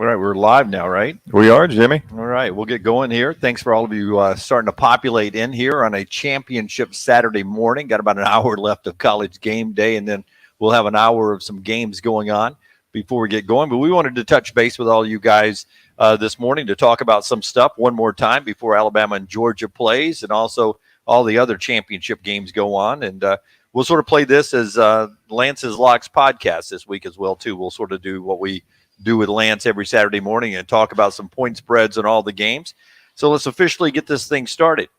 All right, we're live now, right? We are, Jimmy. All right, we'll get going here. Thanks for all of you starting to populate in here on a championship Saturday morning. Got about an hour left of college game day, and then we'll have an hour of some games going on before we get going. But we wanted to touch base with all you guys this morning to talk about some stuff one more time before Alabama and Georgia plays, and also all the other championship games go on. And we'll sort of play this as Lance's Locks podcast this week as well, too. We'll sort of do what we do with Lance every Saturday morning and talk about some point spreads and all the games. So let's officially get this thing started.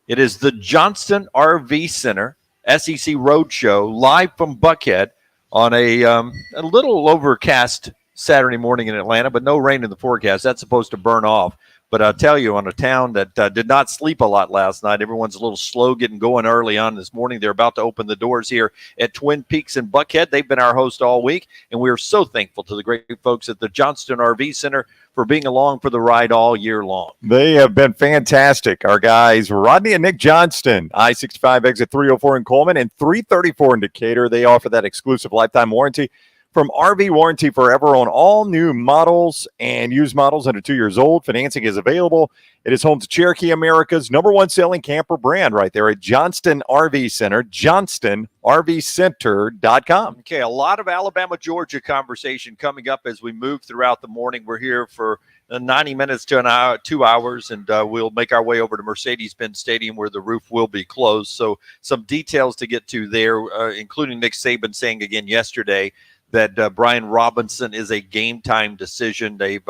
It is the Johnston RV Center SEC Roadshow live from Buckhead on a little overcast Saturday morning in Atlanta, but no rain in the forecast. That's supposed to burn off. But I'll tell you, on a town that did not sleep a lot last night, everyone's a little slow getting going early on this morning. They're about to open the doors here at Twin Peaks in Buckhead. They've been our host all week, and we are so thankful to the great folks at the Johnston RV Center for being along for the ride all year long. They have been fantastic. Our guys, Rodney and Nick Johnston, I-65 exit 304 in Coleman and 334 in Decatur. They offer that exclusive lifetime warranty from RV Warranty Forever on all new models and used models under 2 years old. Financing is available. It is home to Cherokee America's #1 selling camper brand right there at Johnston RV Center, johnstonrvcenter.com. Okay, a lot of Alabama-Georgia conversation coming up as we move throughout the morning. We're here for 90 minutes to an hour, 2 hours, and we'll make our way over to Mercedes-Benz Stadium where the roof will be closed. So some details to get to there, including Nick Saban saying again yesterday that Brian Robinson is a game-time decision. They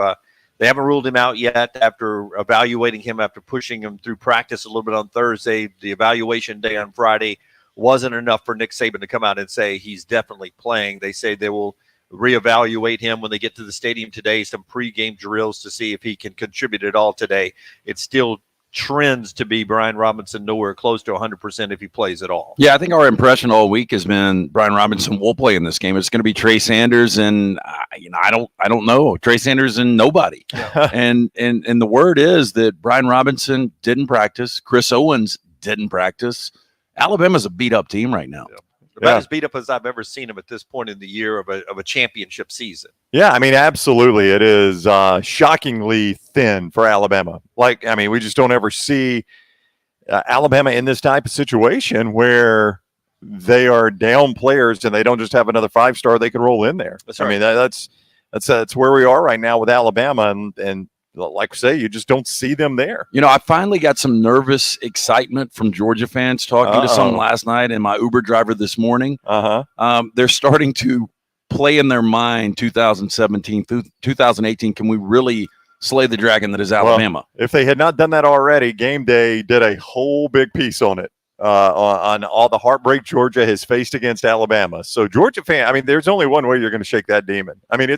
haven't ruled him out yet after evaluating him, after pushing him through practice a little bit on Thursday. The evaluation day on Friday wasn't enough for Nick Saban to come out and say he's definitely playing. They say they will reevaluate him when they get to the stadium today, some pregame drills to see if he can contribute at all today. It's still trends to be Brian Robinson nowhere close to 100% if he plays at all. Yeah, I think our impression all week has been Brian Robinson will play in this game. It's going to be Trey Sanders and I don't know, Trey Sanders and nobody. Yeah. and the word is that Brian Robinson didn't practice. Chris Owens didn't practice. Alabama's a beat up team right now. Yeah. About as beat up as I've ever seen him at this point in the year of a championship season. Yeah, I mean, absolutely. It is shockingly thin for Alabama. We just don't ever see Alabama in this type of situation where they are down players and they don't just have another 5-star they can roll in there. That's right. I mean, that's where we are right now with Alabama, and like I say, you just don't see them there. You know, I finally got some nervous excitement from Georgia fans talking to some last night and my Uber driver this morning. They're starting to play in their mind 2017 through 2018. Can we really slay the dragon that is Alabama? Well, if they had not done that already, Game Day did a whole big piece on it, on all the heartbreak Georgia has faced against Alabama. So Georgia fan, I mean, there's only one way you're going to shake that demon. I mean,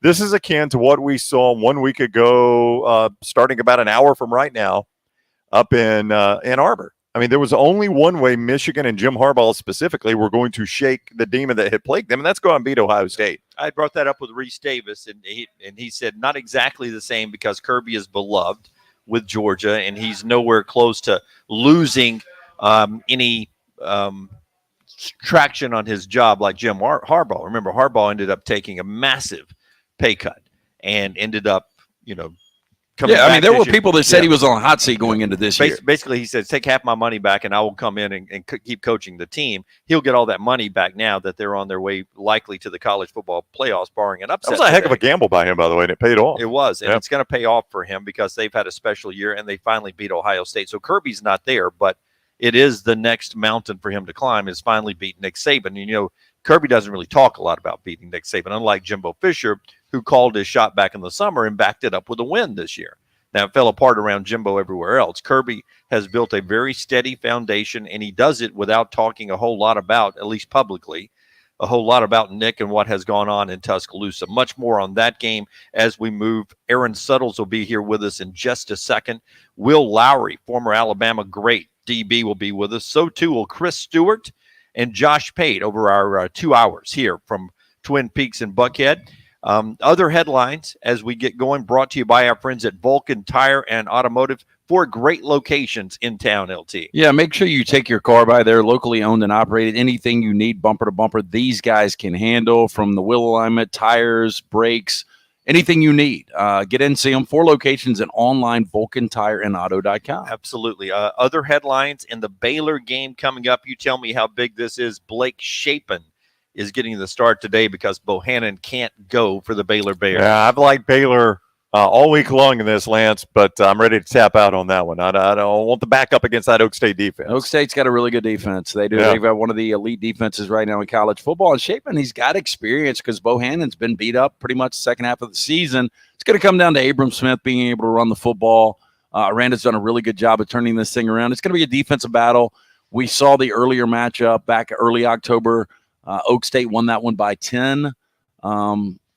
this is akin to what we saw 1 week ago, starting about an hour from right now, up in Ann Arbor. I mean, there was only one way Michigan and Jim Harbaugh specifically were going to shake the demon that had plagued them, and that's go out and beat Ohio State. I brought that up with Reese Davis, and he said not exactly the same because Kirby is beloved with Georgia, and he's nowhere close to losing any traction on his job like Jim Harbaugh. Remember, Harbaugh ended up taking a massive pay cut and ended up, coming back. I mean, there were people that said he was on a hot seat going into this year. Basically, he said, take half my money back and I will come in and keep coaching the team. He'll get all that money back now that they're on their way likely to the college football playoffs, barring an upset. That was a heck of a gamble by him, by the way, and it paid off. It was, and it's going to pay off for him because they've had a special year and they finally beat Ohio State. So Kirby's not there, but it is the next mountain for him to climb is finally beat Nick Saban. And, Kirby doesn't really talk a lot about beating Nick Saban, unlike Jimbo Fisher, who called his shot back in the summer and backed it up with a win this year. Now, it fell apart around Jimbo everywhere else. Kirby has built a very steady foundation, and he does it without talking a whole lot about, at least publicly, a whole lot about Nick and what has gone on in Tuscaloosa. Much more on that game as we move. Aaron Suttles will be here with us in just a second. Will Lowry, former Alabama great DB, will be with us. So, too, will Chris Stewart and Josh Pate over our 2 hours here from Twin Peaks and Buckhead. Other headlines as we get going, brought to you by our friends at Vulcan Tire and Automotive, 4 great locations in town, LT. Yeah, make sure you take your car by there, locally owned and operated. Anything you need, bumper to bumper, these guys can handle, from the wheel alignment, tires, brakes, anything you need. Get in, see them. 4 locations and online, VulcanTireandAuto.com. Absolutely. Other headlines in the Baylor game coming up. You tell me how big this is. Blake Shapen is getting the start today because Bohannon can't go for the Baylor Bears. Yeah, I've liked Baylor all week long in this, Lance, but I'm ready to tap out on that one. I don't want the backup against that Oak State defense. Oak State's got a really good defense. They do. Yeah. They've got one of the elite defenses right now in college football. And Shapen, he's got experience because Bohannon's been beat up pretty much the second half of the season. It's going to come down to Abram Smith being able to run the football. Aranda's done a really good job of turning this thing around. It's going to be a defensive battle. We saw the earlier matchup back early October. Oak State won that one by 10.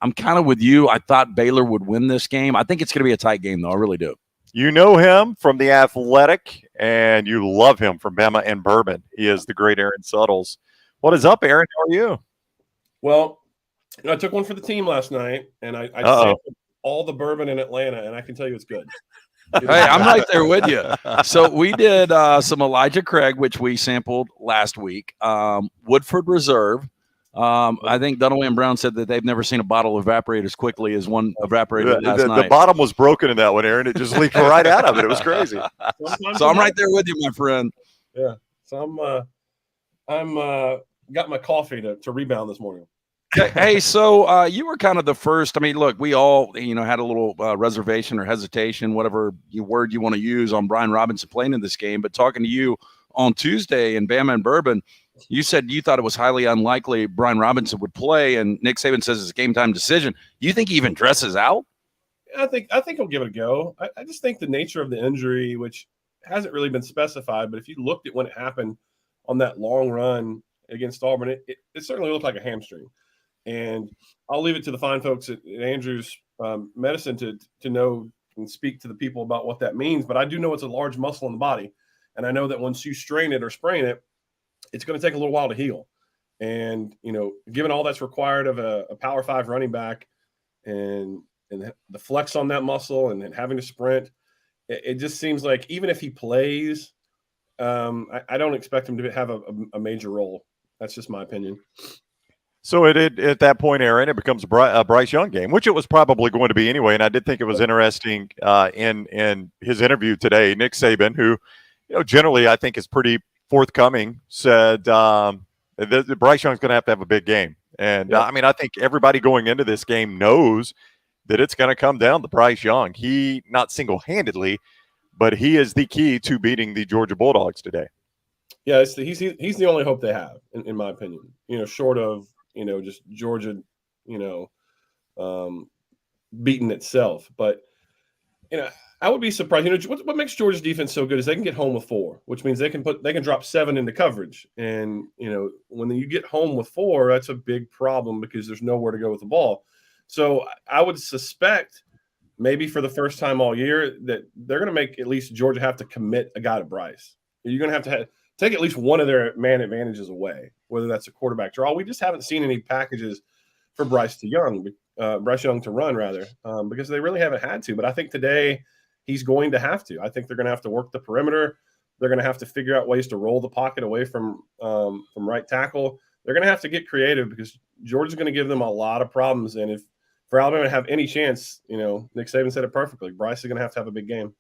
I'm kind of with you. I thought Baylor would win this game. I think it's going to be a tight game, though. I really do. You know him from The Athletic, and you love him from Bama and Bourbon. He is the great Aaron Suttles. What is up, Aaron? How are you? Well, I took one for the team last night, and I sampled all the bourbon in Atlanta, and I can tell you it's good. Hey, I'm right there with you. So we did some Elijah Craig, which we sampled last week. Woodford Reserve. I think Dunaway and Brown said that they've never seen a bottle evaporate as quickly as one evaporated last night. The bottom was broken in that one, Aaron. It just leaked right out of it. It was crazy. So I'm right there with you, my friend. Yeah. So I'm got my coffee to rebound this morning. Hey, so you were kind of the first. I mean, look, we all, had a little reservation or hesitation, whatever word you want to use, on Brian Robinson playing in this game. But talking to you on Tuesday in Bama and Bourbon, you said you thought it was highly unlikely Brian Robinson would play, and Nick Saban says it's a game time decision. You think he even dresses out? I think he'll give it a go. I just think the nature of the injury, which hasn't really been specified, but if you looked at when it happened on that long run against Auburn, it certainly looked like a hamstring. And I'll leave it to the fine folks at Andrews Medicine to know and speak to the people about what that means. But I do know it's a large muscle in the body. And I know that once you strain it or sprain it, it's going to take a little while to heal. And, given all that's required of a Power 5 running back and the flex on that muscle and having to sprint, it just seems like even if he plays, I don't expect him to have a major role. That's just my opinion. So at that point, Aaron, it becomes a Bryce Young game, which it was probably going to be anyway. And I did think it was interesting in his interview today, Nick Saban, who, generally I think is pretty forthcoming, said that Bryce Young's going to have a big game. And I think everybody going into this game knows that it's going to come down to Bryce Young. He, not single-handedly, but he is the key to beating the Georgia Bulldogs today. Yeah, he's the only hope they have, in my opinion. Short of just Georgia, beating itself. But I would be surprised. What makes Georgia's defense so good is they can get home with 4, which means they can drop 7 into coverage. And when you get home with 4, that's a big problem because there's nowhere to go with the ball. So I would suspect maybe for the first time all year that they're going to make at least Georgia have to commit a guy to Bryce. You're going to have take at least one of their man advantages away, whether that's a quarterback draw. We just haven't seen any packages for Bryce Young to run, rather, because they really haven't had to. But I think today he's going to have to. I think they're going to have to work the perimeter. They're going to have to figure out ways to roll the pocket away from right tackle. They're going to have to get creative because Georgia's going to give them a lot of problems. And if for Alabama to have any chance, Nick Saban said it perfectly. Bryce is going to have a big game.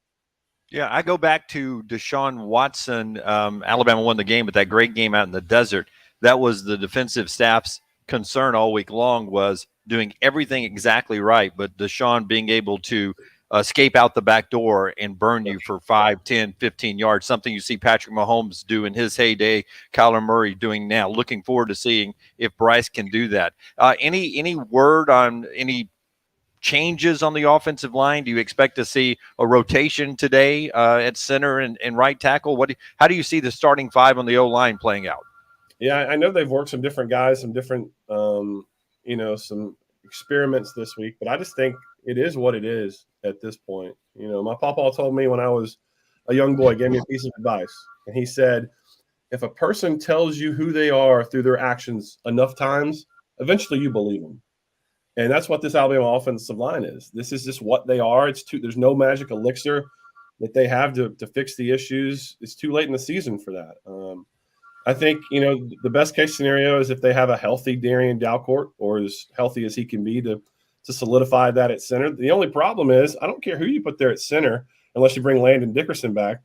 Yeah, I go back to Deshaun Watson. Alabama won the game, but that great game out in the desert, that was the defensive staff's concern all week long, was doing everything exactly right, but Deshaun being able to escape out the back door and burn you for 5, 10, 15 yards, something you see Patrick Mahomes do in his heyday, Kyler Murray doing now. Looking forward to seeing if Bryce can do that. Any word on any changes on the offensive line? Do you expect to see a rotation today at center and right tackle? How do you see the starting 5 on the O-line playing out? Yeah, I know they've worked some different guys, some different, some experiments this week, but I just think it is what it is at this point. My papa told me when I was a young boy, gave me a piece of advice, and he said, if a person tells you who they are through their actions enough times, eventually you believe them. And that's what this Alabama offensive line is. This is just what they are. There's no magic elixir that they have to fix the issues. It's too late in the season for that. I think, the best case scenario is if they have a healthy Darian Dalcourt, or as healthy as he can be to to solidify that at center. The only problem is I don't care who you put there at center unless you bring Landon Dickerson back.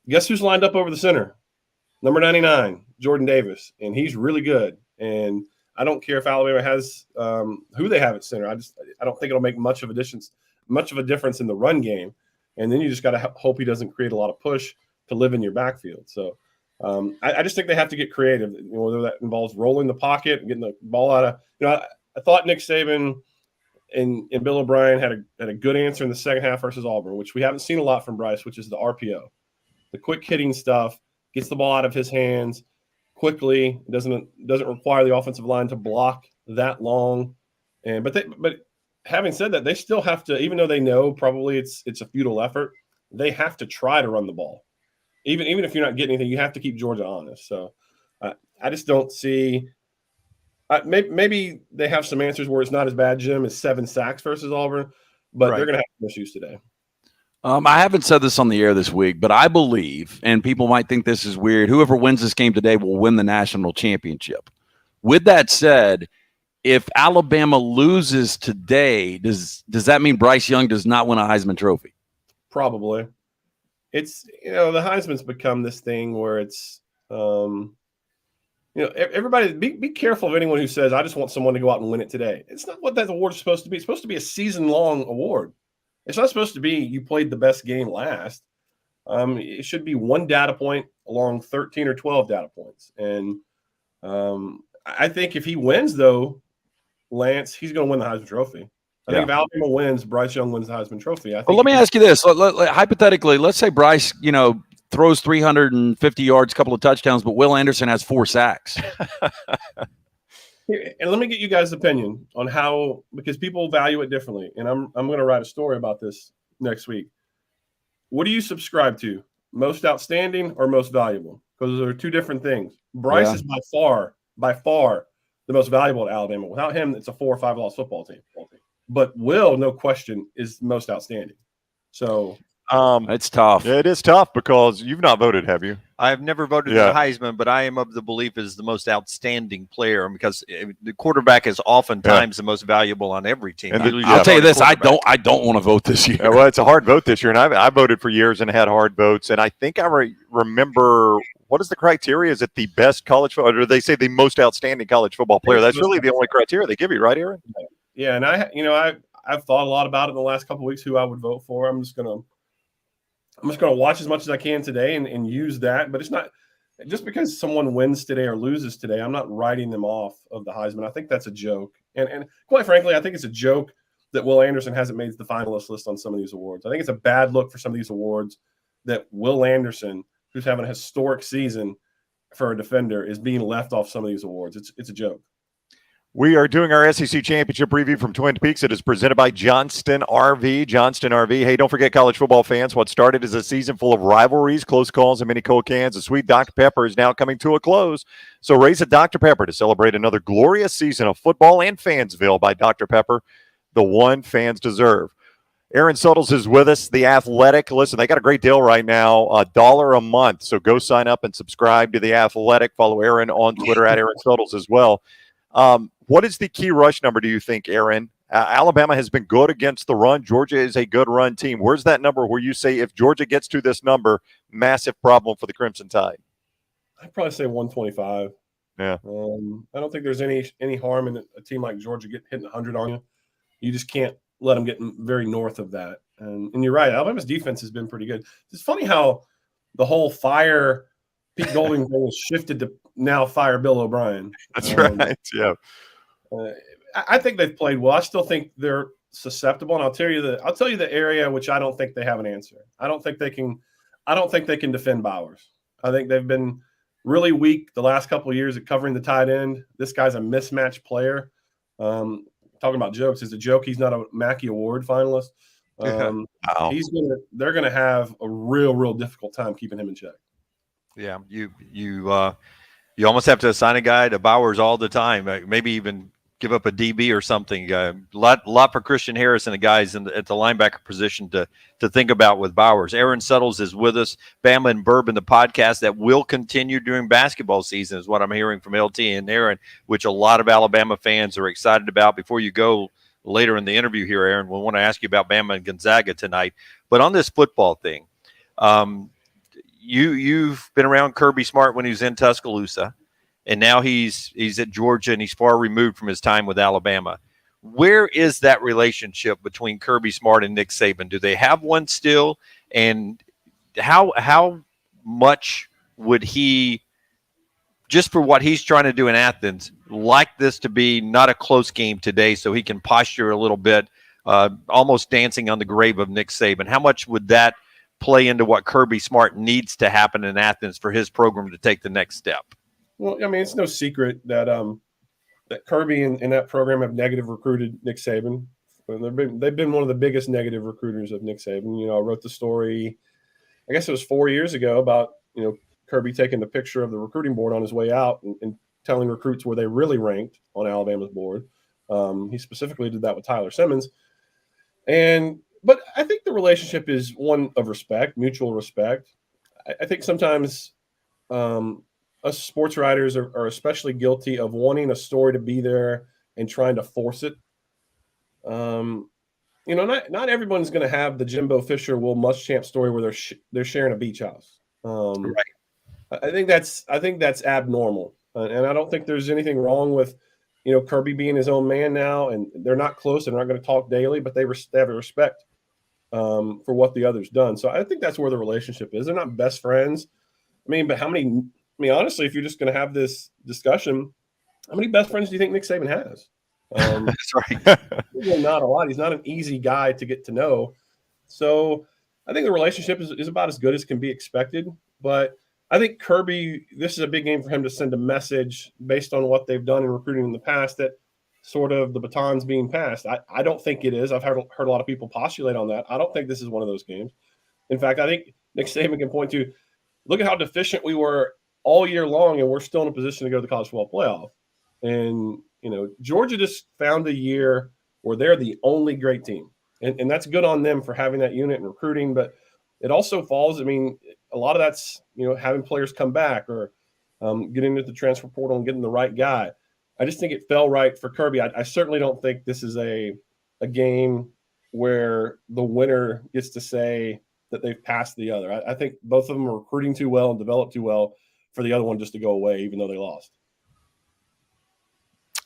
Guess who's lined up over the center? Number 99, Jordan Davis, and he's really good. And I don't care if Alabama has who they have at center. I don't think it'll make much of a difference in the run game. And then you just got to hope he doesn't create a lot of push to live in your backfield. So I just think they have to get creative, whether that involves rolling the pocket and getting the ball out of. I thought Nick Saban and Bill O'Brien had a good answer in the second half versus Auburn, which we haven't seen a lot from Bryce, which is the RPO, the quick hitting stuff, gets the ball out of his hands quickly. Doesn't require the offensive line to block that long, but having said that, they still have to, even though they know probably it's a futile effort, they have to try to run the ball. Even if you're not getting anything, you have to keep Georgia honest. So I just don't see. Maybe they have some answers where it's not as bad, Jim, as 7 sacks versus Auburn, but they're going to have some issues today. I haven't said this on the air this week, but I believe, and people might think this is weird, whoever wins this game today will win the national championship. With that said, if Alabama loses today, does that mean Bryce Young does not win a Heisman Trophy? Probably. It's, the Heisman's become this thing where it's, everybody be careful of anyone who says, I just want someone to go out and win it today. It's not what that award is supposed to be. It's supposed to be a season-long award. It's not supposed to be you played the best game last. It should be one data point along 13 or 12 data points. And I think if he wins, though, Lance, he's going to win the Heisman Trophy. I think if Alabama wins, Bryce Young wins the Heisman Trophy. Well, let me ask you this. Hypothetically, let's say Bryce, throws 350 yards, a couple of touchdowns, but Will Anderson has 4 sacks. And let me get you guys' opinion on how, because people value it differently. And I'm going to write a story about this next week. What do you subscribe to? Most outstanding or most valuable? Because those are two different things. Bryce is by far the most valuable at Alabama. Without him, it's a 4 or 5 loss football team. But Will, no question, is most outstanding. So it's tough. Yeah, it is tough because you've not voted, have you? I've never voted for the Heisman, but I am of the belief is the most outstanding player because the quarterback is oftentimes the most valuable on every team. I'll tell you this: I don't want to vote this year. Well, it's a hard vote this year, and I voted for years and had hard votes. And I think I remember, what is the criteria? Is it the best college football, or do they say the most outstanding college football player? That's really the only criteria they give you, right, Aaron? Yeah, and I've thought a lot about it in the last couple of weeks who I would vote for. I'm just gonna watch as much as I can today and use that. But it's not just because someone wins today or loses today, I'm not writing them off of the Heisman. I think that's a joke. And quite frankly, I think it's a joke that Will Anderson hasn't made the finalist list on some of these awards. I think it's a bad look for some of these awards that Will Anderson, who's having a historic season for a defender, is being left off some of these awards. It's a joke. We are doing our SEC Championship preview from Twin Peaks. It is presented by Johnston RV. Johnston RV. Hey, don't forget, college football fans, what started as a season full of rivalries, close calls, and many cold cans, the sweet Dr. Pepper is now coming to a close. So raise a Dr. Pepper to celebrate another glorious season of football and Fansville by Dr. Pepper, the one fans deserve. Aaron Suttles is with us, The Athletic. Listen, they got a great deal right now, $1 a month. So go sign up and subscribe to The Athletic. Follow Aaron on Twitter at Aaron Suttles as well. What is the key rush number, do you think, Aaron? Alabama has been good against the run. Georgia is a good run team. Where's that number where you say if Georgia gets to this number, massive problem for the Crimson Tide? I'd probably say 125. Yeah. I don't think there's any harm in a team like Georgia hitting 100 on you. You just can't let them get very north of that. And you're right. Alabama's defense has been pretty good. It's funny how the whole fire Pete Golding thing was shifted to now fire Bill O'Brien. That's right. Yeah. I think they've played well. I still think they're susceptible, and I'll tell you the area which I don't think they have an answer. I don't think they can defend Bowers. I think they've been really weak the last couple of years at covering the tight end. This guy's a mismatched player. Talking about jokes, it's a joke he's not a Mackey Award finalist. Wow. They're gonna have a real difficult time keeping him in check. Yeah, you almost have to assign a guy to Bowers all the time. Maybe even give up a DB or something. Lot for Christian Harris and the guys at the linebacker position to think about with Bowers. Aaron Suttles is with us. Bama and Bourbon, the podcast that will continue during basketball season, is what I'm hearing from LT and Aaron, which a lot of Alabama fans are excited about. Before you go, later in the interview here, Aaron. We'll want to ask you about Bama and Gonzaga tonight. But on this football thing, you've been around Kirby Smart when he was in Tuscaloosa, and now he's at Georgia, and he's far removed from his time with Alabama. Where is that relationship between Kirby Smart and Nick Saban? Do they have one still? And how much would he, just for what he's trying to do in Athens, like this to be not a close game today so he can posture a little bit, almost dancing on the grave of Nick Saban? How much would that play into what Kirby Smart needs to happen in Athens for his program to take the next step? Well, I mean, it's no secret that that Kirby and that program have negative recruited Nick Saban. They've been one of the biggest negative recruiters of Nick Saban. You know, I wrote the story, I guess it was 4 years ago, about, you know, Kirby taking the picture of the recruiting board on his way out and telling recruits where they really ranked on Alabama's board. He specifically did that with Tyler Simmons. But I think the relationship is one of respect, mutual respect. I think sometimes us sports writers are especially guilty of wanting a story to be there and trying to force it. You know, not everyone's going to have the Jimbo Fisher, Will Muschamp story where they're sharing a beach house. Right. I think that's abnormal, and I don't think there's anything wrong with, you know, Kirby being his own man now, and they're not close and they're not going to talk daily, but they have a respect for what the other's done. So I think that's where the relationship is. They're not best friends. I mean, but honestly, if you're just going to have this discussion, how many best friends do you think Nick Saban has? That's right. Really not a lot. He's not an easy guy to get to know. So I think the relationship is about as good as can be expected. But I think Kirby, this is a big game for him to send a message based on what they've done in recruiting in the past, that sort of the baton's being passed. I don't think it is. I've heard a lot of people postulate on that. I don't think this is one of those games. In fact, I think Nick Saban can point to, look at how deficient we were all year long, and we're still in a position to go to the college football playoff. And, you know, Georgia just found a year where they're the only great team. And that's good on them for having that unit and recruiting. But it also falls, I mean, a lot of that's, you know, having players come back or getting into the transfer portal and getting the right guy. I just think it fell right for Kirby. I certainly don't think this is a game where the winner gets to say that they've passed the other. I think both of them are recruiting too well and developed too well for the other one just to go away, even though they lost.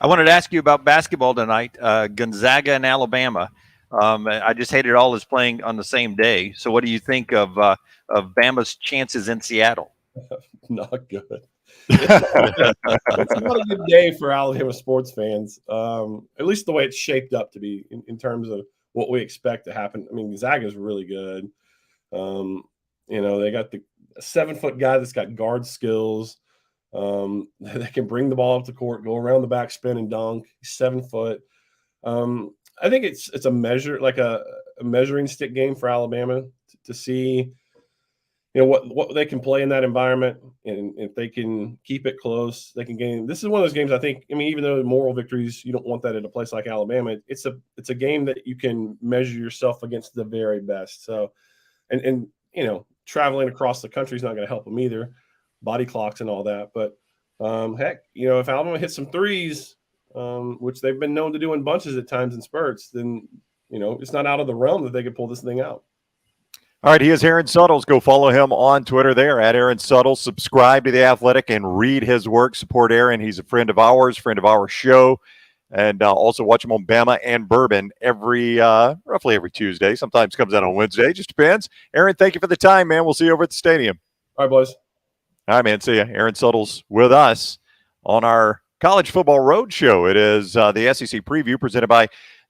I wanted to ask you about basketball tonight, Gonzaga and Alabama. I just hated all this playing on the same day. So what do you think of Bama's chances in Seattle? Not good. It's not a good day for Alabama sports fans, at least the way it's shaped up to be in terms of what we expect to happen. I mean, Gonzaga is really good. You know, they got the 7-foot guy that's got guard skills. They can bring the ball up the court, go around the back, spin and dunk. 7 foot. I think it's a measure, like a measuring stick game for Alabama to see, you know, what they can play in that environment, and if they can keep it close, they can gain. This is one of those games, I think. I mean, even though moral victories, you don't want that at a place like Alabama. It's a game that you can measure yourself against the very best. So, and you know, traveling across the country is not going to help them either, body clocks and all that. But heck, you know, if Alabama hits some threes, which they've been known to do in bunches at times in spurts, then, you know, it's not out of the realm that they could pull this thing out. All right, he is Aaron Suttles. Go follow him on Twitter there at Aaron Suttles. Subscribe to The Athletic and read his work. Support Aaron. He's a friend of ours, friend of our show. And also watch him on Bama and Bourbon roughly every Tuesday. Sometimes comes out on Wednesday. Just depends. Aaron, thank you for the time, man. We'll see you over at the stadium. All right, boys. All right, man. See ya. Aaron Suttles with us on our College Football Roadshow. It is the SEC preview presented by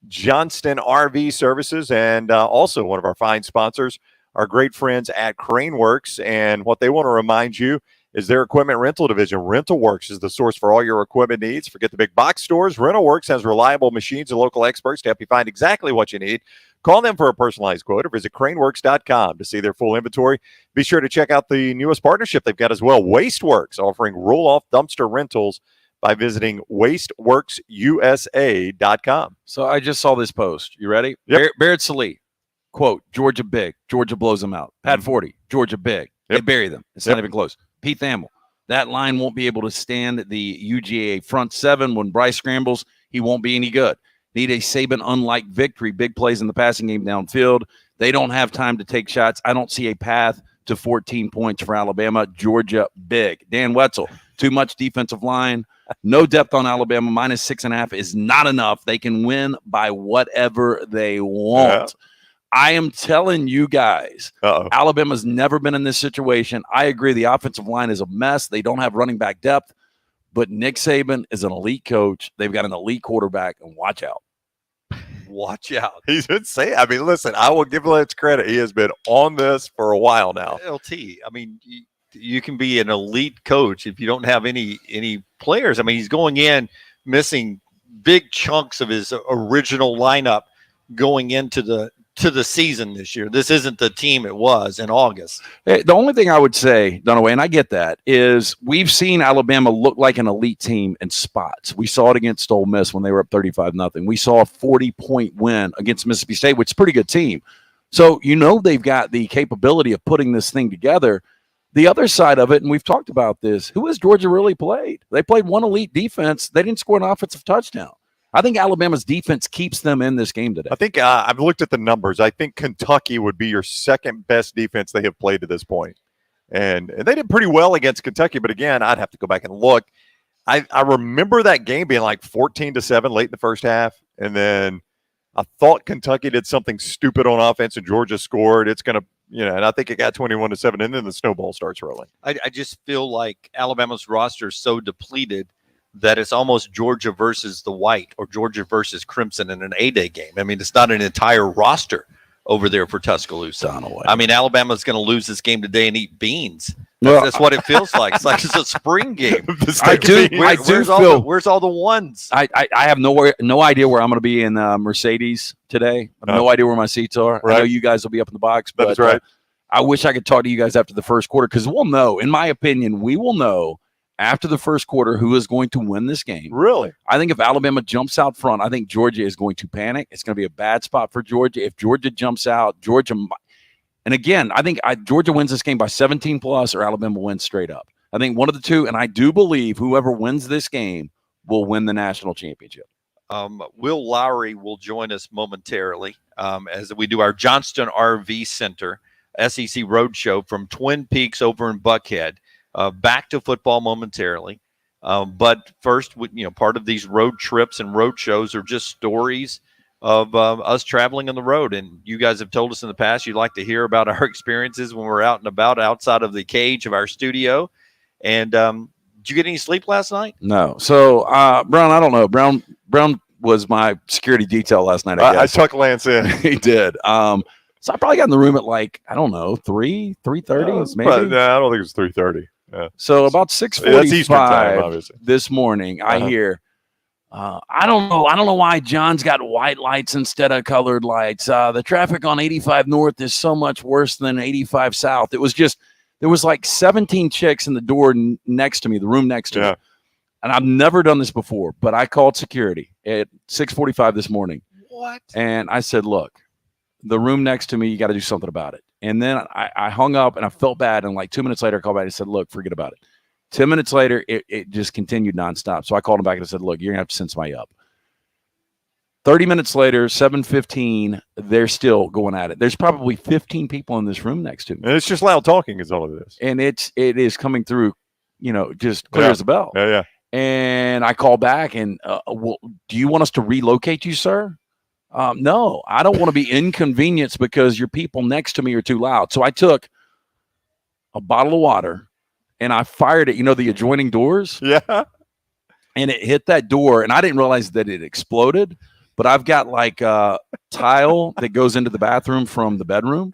Johnston RV Services, and also one of our fine sponsors, our great friends at Craneworks. And what they want to remind you is their equipment rental division. RentalWorks is the source for all your equipment needs. Forget the big box stores. RentalWorks has reliable machines and local experts to help you find exactly what you need. Call them for a personalized quote or visit craneworks.com to see their full inventory. Be sure to check out the newest partnership they've got as well, WasteWorks, offering roll-off dumpster rentals by visiting wasteworksusa.com. So I just saw this post. You ready? Yep. Barrett Salee, quote, Georgia big. Georgia blows them out. Pat 40, Georgia big. They Yep. bury them. It's not even close. Pete Thamel, that line won't be able to stand the UGA front seven when Bryce scrambles. He won't be any good. need a Saban-unlike victory, big plays in the passing game downfield. They don't have time to take shots. I don't see a path to 14 points for Alabama. Georgia, big. Dan Wetzel, too much defensive line. No depth on Alabama. -6.5 is not enough. They can win by whatever they want. Yeah. I am telling you guys, Alabama's never been in this situation. I agree the offensive line is a mess. They don't have running back depth. But Nick Saban is an elite coach. They've got an elite quarterback, and watch out. Watch out. He's been saying, I mean, listen, I will give Lance credit. He has been on this for a while now. LT, I mean, you can be an elite coach if you don't have any players. I mean, he's going in missing big chunks of his original lineup going into the season this year. This isn't the team it was in August. The only thing I would say, Dunaway, and I get that, is we've seen Alabama look like an elite team in spots. We saw it against Ole Miss when they were up 35-0. We saw a 40-point win against Mississippi State, which is a pretty good team. So, they've got the capability of putting this thing together. The other side of it, and we've talked about this, who has Georgia really played? They played one elite defense. They didn't score an offensive touchdown. I think Alabama's defense keeps them in this game today. I think I've looked at the numbers. I think Kentucky would be your second best defense they have played to this point. And they did pretty well against Kentucky, but again, I'd have to go back and look. I remember that game being like 14-7 late in the first half, and then I thought Kentucky did something stupid on offense and Georgia scored. It's going to, and I think it got 21-7, and then the snowball starts rolling. I just feel like Alabama's roster is so depleted that it's almost Georgia versus the white or Georgia versus crimson in an A-Day game. I mean, it's not an entire roster over there for Tuscaloosa. I mean, Alabama's going to lose this game today and eat beans. That's what it feels like. It's like it's a spring game. Where's all the ones? I have no idea where I'm going to be in Mercedes today. I have no idea where my seats are. Right. I know you guys will be up in the box. But, that's right. I wish I could talk to you guys after the first quarter because we'll know. In my opinion, we will know after the first quarter who is going to win this game. Really? I think if Alabama jumps out front, I think Georgia is going to panic. It's going to be a bad spot for Georgia. If Georgia jumps out, and again, I think Georgia wins this game by 17 plus or Alabama wins straight up. I think one of the two, and I do believe whoever wins this game will win the national championship. Will Lowry will join us momentarily as we do our Johnston RV Center SEC Roadshow from Twin Peaks over in Buckhead. Back to football momentarily. But first, part of these road trips and road shows are just stories of us traveling on the road. And you guys have told us in the past you'd like to hear about our experiences when we're out and about outside of the cage of our studio. And did you get any sleep last night? No. So, Brown, I don't know. Brown was my security detail last night, I guess. I tucked Lance in. He did. So I probably got in the room at 3:30, maybe. No, I don't think it was 3:30. Yeah. So about 6:45 this morning, I hear, I don't know why John's got white lights instead of colored lights. The traffic on 85 North is so much worse than 85 South. It was just, there was like 17 chicks in the door next to me, the room next to me. And I've never done this before, but I called security at 6:45 this morning. What? And I said, look, the room next to me, you got to do something about it. And then I hung up and I felt bad. And like 2 minutes later, I called back and said, look, forget about it. 10 minutes later, it just continued nonstop. So I called him back and I said, look, you're going to have to send somebody up. 30 minutes later, 7:15, they're still going at it. There's probably 15 people in this room next to me. And it's just loud talking is all of this. And it is coming through, just clear as a bell. Yeah. And I call back and, well, do you want us to relocate you, sir? No, I don't want to be inconvenienced because your people next to me are too loud. So I took a bottle of water and I fired it, the adjoining doors. Yeah. And it hit that door and I didn't realize that it exploded, but I've got like a tile that goes into the bathroom from the bedroom.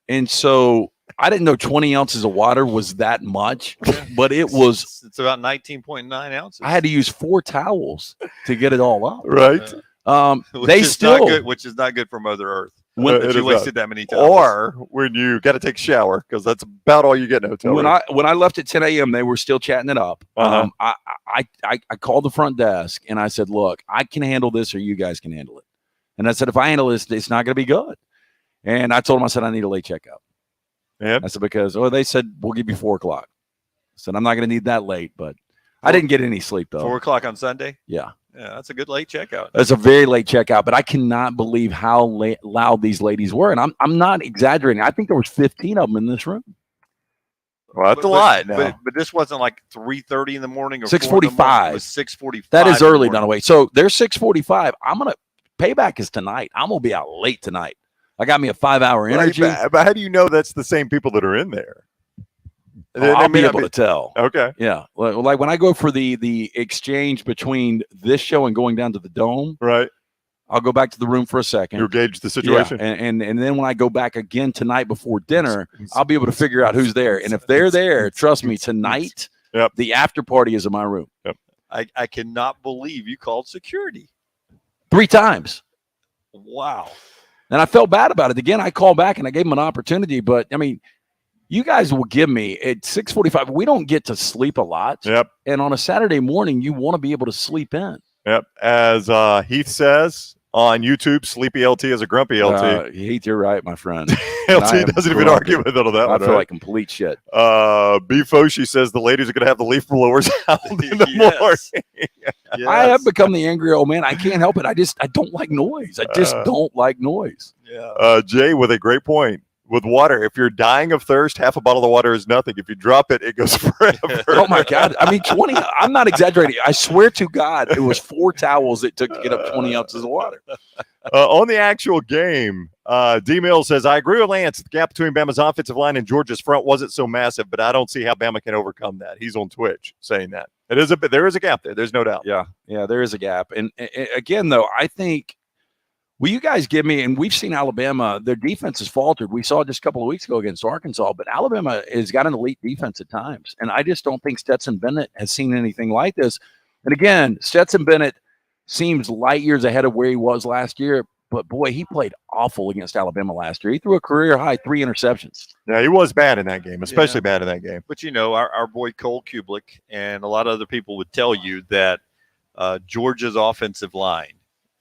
And so I didn't know 20 ounces of water was that much, but it's about 19.9 ounces. I had to use 4 towels to get it all up. Right. Which is not good for Mother Earth. When you wasted that many times. Or when you got to take a shower, because that's about all you get in a hotel. When I left at 10 a.m., they were still chatting it up. I called the front desk and I said, look, I can handle this or you guys can handle it. And I said, if I handle this, it's not going to be good. And I told them, I said, I need a late checkout. Yeah. I said, because they said, we'll give you 4 o'clock. I said, I'm not going to need that late, but I didn't get any sleep though. 4 o'clock on Sunday? Yeah. Yeah, that's a good late checkout. That's a very late checkout, but I cannot believe how loud these ladies were. And I'm not exaggerating. I think there was 15 of them in this room. Well, that's a lot now. But this wasn't like 3:30 in the morning or 6:45. It was 6:45. That is early, Dunaway. So there's 6:45. Payback is tonight. I'm going to be out late tonight. I got me a 5-hour energy. Right, but how do you know that's the same people that are in there? I'll be able to tell. Okay. Yeah. Like when I go for the exchange between this show and going down to the Dome, right? I'll go back to the room for a second. You gauge the situation. Yeah. And then when I go back again tonight before dinner, I'll be able to figure out who's there. And if they're there, trust me, tonight, the after party is in my room. Yep. I cannot believe you called security 3 times. Wow. And I felt bad about it. Again, I called back and I gave them an opportunity. But, I mean, you guys will give me at 6:45. We don't get to sleep a lot. Yep. And on a Saturday morning, you want to be able to sleep in. Yep. As Heath says on YouTube, sleepy LT is a grumpy LT. Heath, you're right, my friend. LT doesn't even argue with it on that one. I feel like complete shit. B. Foshi says the ladies are going to have the leaf blowers out in the morning. Yes. I have become the angry old man. I can't help it. I don't like noise. I just don't like noise. Yeah. Jay with a great point. With water, if you're dying of thirst, half a bottle of water is nothing. If you drop it, it goes forever. Oh my God. I mean, 20, I'm not exaggerating. I swear to God, it was 4 towels it took to get up 20 ounces of water. On the actual game, D. Mills says, I agree with Lance. The gap between Bama's offensive line and Georgia's front wasn't so massive, but I don't see how Bama can overcome that. He's on Twitch saying that. There is a gap there. There's no doubt. Yeah, there is a gap. And again, though, I think, will you guys give me, and we've seen Alabama, their defense has faltered. We saw it just a couple of weeks ago against Arkansas, but Alabama has got an elite defense at times. And I just don't think Stetson Bennett has seen anything like this. And again, Stetson Bennett seems light years ahead of where he was last year. But, boy, he played awful against Alabama last year. He threw a career-high 3 interceptions. Yeah, he was bad in that game, especially bad in that game. But, our boy Cole Kublik and a lot of other people would tell you that Georgia's offensive line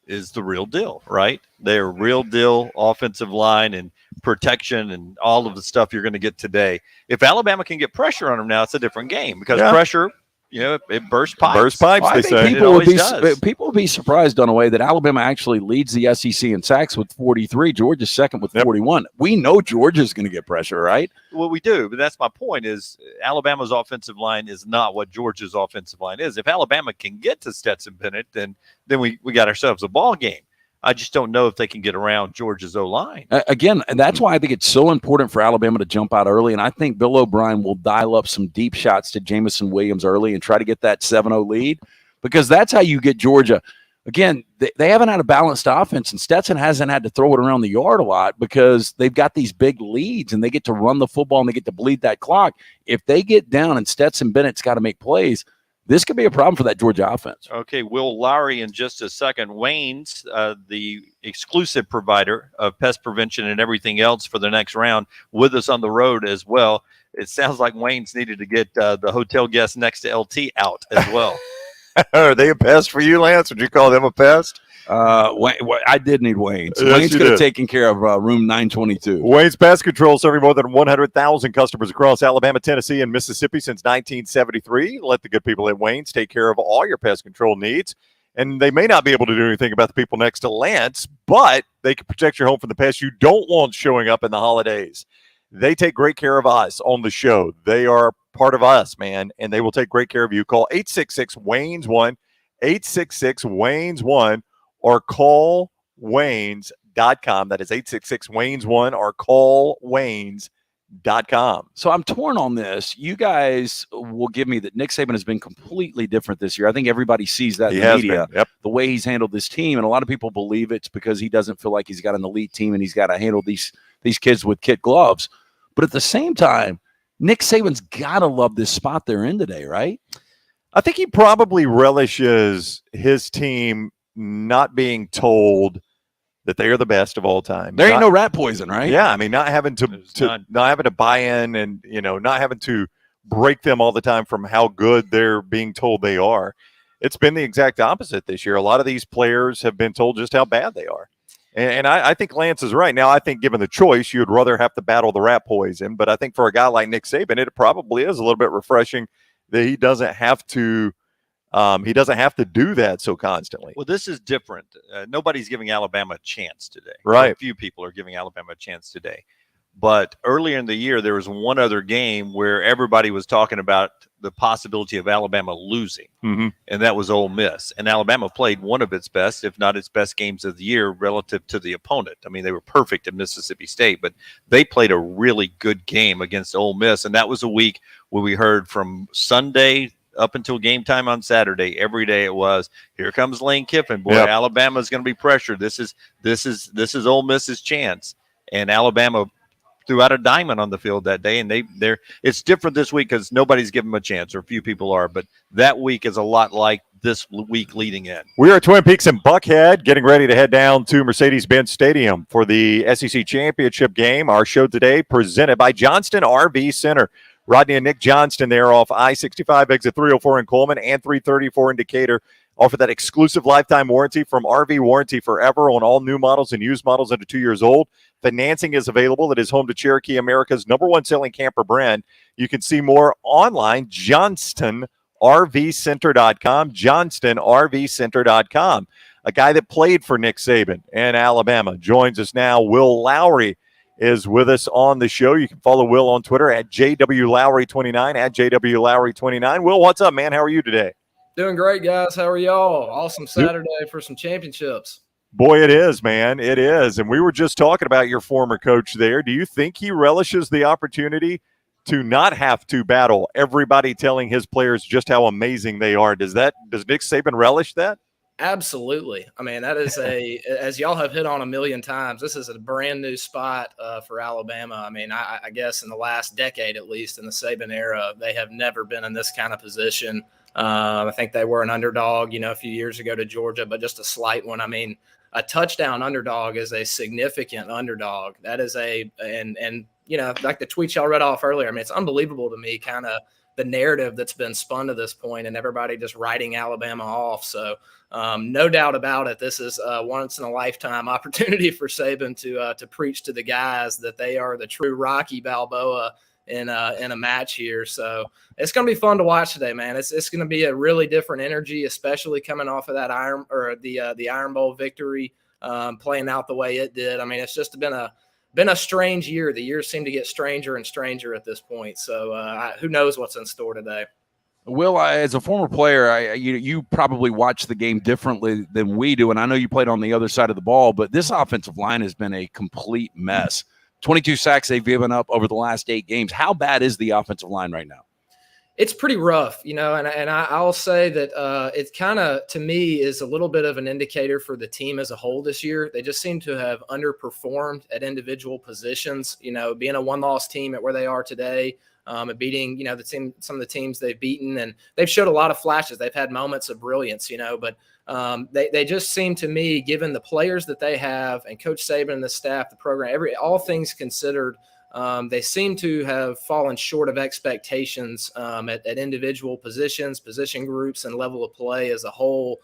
is the real deal, right? They're real deal offensive line and protection and all of the stuff you're going to get today. If Alabama can get pressure on them now, it's a different game because pressure – it bursts pipes. Burst pipes, well, they say. People would be surprised on a way that Alabama actually leads the SEC in sacks with 43. Georgia's second with 41. We know Georgia's going to get pressure, right? Well, we do, but that's my point is Alabama's offensive line is not what Georgia's offensive line is. If Alabama can get to Stetson Bennett, then we got ourselves a ball game. I just don't know if they can get around Georgia's O-line. Again, and that's why I think it's so important for Alabama to jump out early, and I think Bill O'Brien will dial up some deep shots to Jamison Williams early and try to get that 7-0 lead because that's how you get Georgia. Again, they haven't had a balanced offense, and Stetson hasn't had to throw it around the yard a lot because they've got these big leads, and they get to run the football, and they get to bleed that clock. If they get down and Stetson Bennett's got to make plays, this could be a problem for that Georgia offense. Okay, Will Lowry in just a second. Wayne's the exclusive provider of pest prevention and everything else for the next round with us on the road as well. It sounds like Wayne's needed to get the hotel guest next to LT out as well. Are they a pest for you, Lance? Would you call them a pest? I did need Wayne. So Yes, Wayne's could have taken care of room 922. Wayne's Pest Control, serving more than 100,000 customers across Alabama, Tennessee, and Mississippi since 1973. Let the good people at Wayne's take care of all your pest control needs. And they may not be able to do anything about the people next to Lance, but they can protect your home from the pests you don't want showing up in the holidays. They take great care of us on the show. They are part of us, man, and they will take great care of you. Call 866-WAYNES-1, 866-WAYNES-1, or call Waynes.com. That is 866-WAYNES-1 or call Waynes.com. So I'm torn on this. You guys will give me that Nick Saban has been completely different this year. I think everybody sees that in the media, the way he's handled this team. And a lot of people believe it's because he doesn't feel like he's got an elite team and he's got to handle these kids with kid gloves. But at the same time, Nick Saban's got to love this spot they're in today, right? I think he probably relishes his team not being told that they are the best of all time. There ain't no rat poison, right? Yeah, I mean, not having to buy in and, not having to break them all the time from how good they're being told they are. It's been the exact opposite this year. A lot of these players have been told just how bad they are. And I think Lance is right. Now, I think given the choice, you'd rather have to battle the rat poison. But I think for a guy like Nick Saban, it probably is a little bit refreshing that he doesn't have to He doesn't have to do that so constantly. Well, this is different. Nobody's giving Alabama a chance today. Right. A few people are giving Alabama a chance today. But earlier in the year, there was one other game where everybody was talking about the possibility of Alabama losing, Mm-hmm. and that was Ole Miss. And Alabama played one of its best, if not its best games of the year relative to the opponent. I mean, they were perfect at Mississippi State, but they played a really good game against Ole Miss. And that was a week where we heard from Sunday up until game time on Saturday, every day it was, here comes Lane Kiffin. Boy, Yep. Alabama's going to be pressured. This is Ole Miss's chance. And Alabama threw out a diamond on the field that day, and it's different this week because nobody's given them a chance, or few people are, but that week is a lot like this week leading in. We are at Twin Peaks in Buckhead, getting ready to head down to Mercedes-Benz Stadium for the SEC Championship game. Our show today presented by Johnston RV Center. Rodney and Nick Johnston there off I-65 exit 304 in Coleman and 334 in Decatur. Offer that exclusive lifetime warranty from RV Warranty Forever on all new models and used models under 2 years old. Financing is available. It is home to Cherokee, America's #1 selling camper brand. You can see more online, JohnstonRVCenter.com, JohnstonRVCenter.com. A guy that played for Nick Saban and Alabama joins us now. Will Lowry is with us on the show. You can follow Will on Twitter at JWLowry29, at JWLowry29. Will, what's up, man? How are you today? Doing great, guys. How are y'all? Awesome Saturday for some championships. Boy, it is, man. It is. And we were just talking about your former coach there. Do you think he relishes the opportunity to not have to battle everybody telling his players just how amazing they are? Does Nick Saban relish that? Absolutely. I mean, that is as y'all have hit on a million times, this is a brand new spot for Alabama. I mean, I guess in the last decade, at least in the Saban era, they have never been in this kind of position. I think they were an underdog, a few years ago to Georgia, but just a slight one. I mean, a touchdown underdog is a significant underdog. That is like the tweet y'all read off earlier. I mean, it's unbelievable to me, kind of the narrative that's been spun to this point and everybody just writing Alabama off. So no doubt about it. This is a once in a lifetime opportunity for Saban to preach to the guys that they are the true Rocky Balboa in a match here. So it's going to be fun to watch today, man. It's going to be a really different energy, especially coming off of that the Iron Bowl victory, playing out the way it did. I mean, it's just been a strange year. The years seem to get stranger and stranger at this point. So who knows what's in store today. Will, as a former player, you probably watch the game differently than we do, and I know you played on the other side of the ball, but this offensive line has been a complete mess. 22 sacks they've given up over the last 8 games. How bad is the offensive line right now? It's pretty rough, and I'll say that it kind of, to me, is a little bit of an indicator for the team as a whole this year. They just seem to have underperformed at individual positions, being a one-loss team at where they are today, and beating, some of the teams they've beaten, and they've showed a lot of flashes. They've had moments of brilliance, but they just seem to me, given the players that they have and Coach Saban and the staff, the program, all things considered, they seem to have fallen short of expectations at individual positions, position groups, and level of play as a whole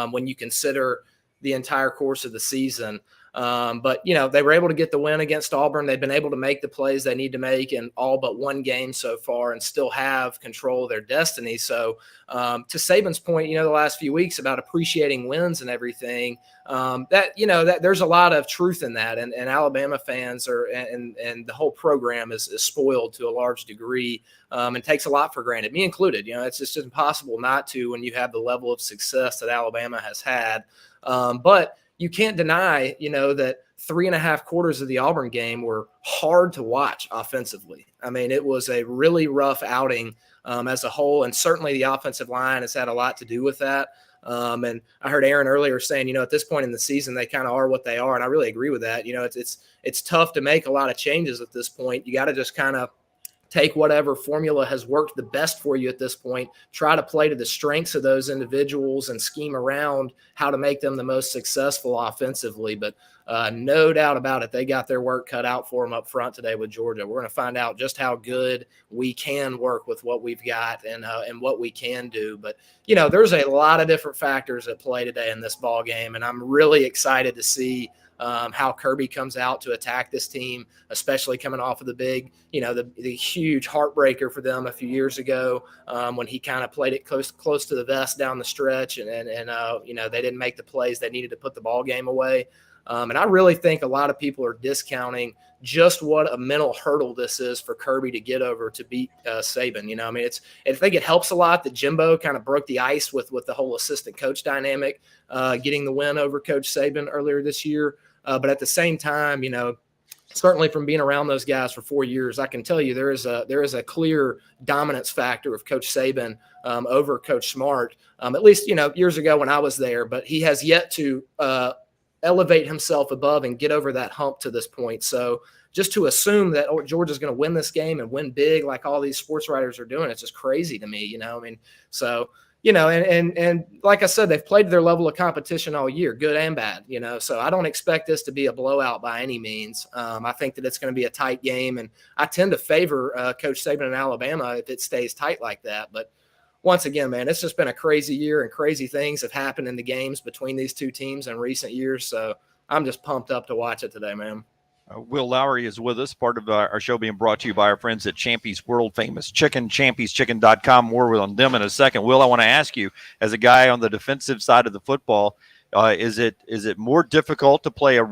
when you consider the entire course of the season. But, they were able to get the win against Auburn. They've been able to make the plays they need to make in all but one game so far and still have control of their destiny. So to Saban's point, the last few weeks about appreciating wins and everything, that there's a lot of truth in that. And Alabama fans and the whole program is spoiled to a large degree and takes a lot for granted, me included. It's just impossible not to when you have the level of success that Alabama has had. But you can't deny, that 3.5 quarters of the Auburn game were hard to watch offensively. I mean, it was a really rough outing as a whole, and certainly the offensive line has had a lot to do with that. And I heard Aaron earlier saying, at this point in the season, they kind of are what they are, and I really agree with that. It's tough to make a lot of changes at this point. You got to just kind of take whatever formula has worked the best for you at this point, try to play to the strengths of those individuals and scheme around how to make them the most successful offensively. But no doubt about it, they got their work cut out for them up front today with Georgia. We're going to find out just how good we can work with what we've got and what we can do. But, there's a lot of different factors at play today in this ball game, and I'm really excited to see how Kirby comes out to attack this team, especially coming off of the big, the huge heartbreaker for them a few years ago when he kind of played it close to the vest down the stretch, and they didn't make the plays they needed to put the ball game away. And I really think a lot of people are discounting just what a mental hurdle this is for Kirby to get over to beat Saban. I think it helps a lot that Jimbo kind of broke the ice with the whole assistant coach dynamic, getting the win over Coach Saban earlier this year. But at the same time, certainly from being around those guys for 4 years, I can tell you there is a clear dominance factor of Coach Saban over Coach Smart, at least, years ago when I was there. But he has yet to elevate himself above and get over that hump to this point. So just to assume that Georgia's going to win this game and win big like all these sports writers are doing, it's just crazy to me, So, and like I said, they've played to their level of competition all year, good and bad, so I don't expect this to be a blowout by any means. I think that it's going to be a tight game, and I tend to favor Coach Saban in Alabama if it stays tight like that. But once again, man, it's just been a crazy year, and crazy things have happened in the games between these two teams in recent years. So I'm just pumped up to watch it today, man. Will Lowry is with us, part of our show being brought to you by our friends at Champy's World Famous Chicken, champyschicken.com. More on them in a second. Will, I want to ask you, as a guy on the defensive side of the football, is it more difficult to play a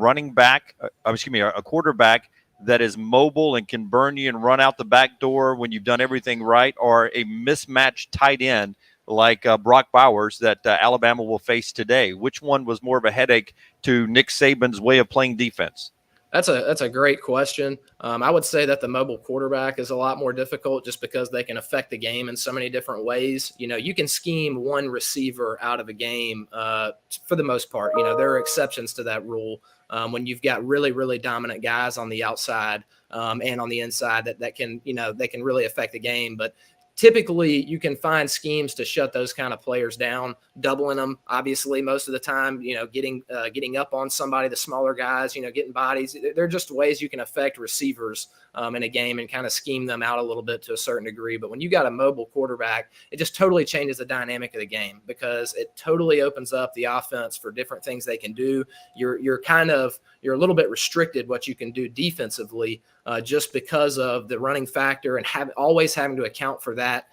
quarterback that is mobile and can burn you and run out the back door when you've done everything right, or a mismatched tight end like Brock Bowers that Alabama will face today? Which one was more of a headache to Nick Saban's way of playing defense? That's a great question. I would say that the mobile quarterback is a lot more difficult just because they can affect the game in so many different ways. You can scheme one receiver out of a game for the most part. There are exceptions to that rule when you've got really, really dominant guys on the outside and on the inside that can, they can really affect the game. But typically you can find schemes to shut those kind of players down, doubling them, obviously, most of the time, getting up on somebody, the smaller guys, getting bodies. They're just ways you can affect receivers in a game and kind of scheme them out a little bit to a certain degree. But when you got a mobile quarterback, it just totally changes the dynamic of the game because it totally opens up the offense for different things they can do. You're a little bit restricted what you can do defensively just because of the running factor and always having to account for that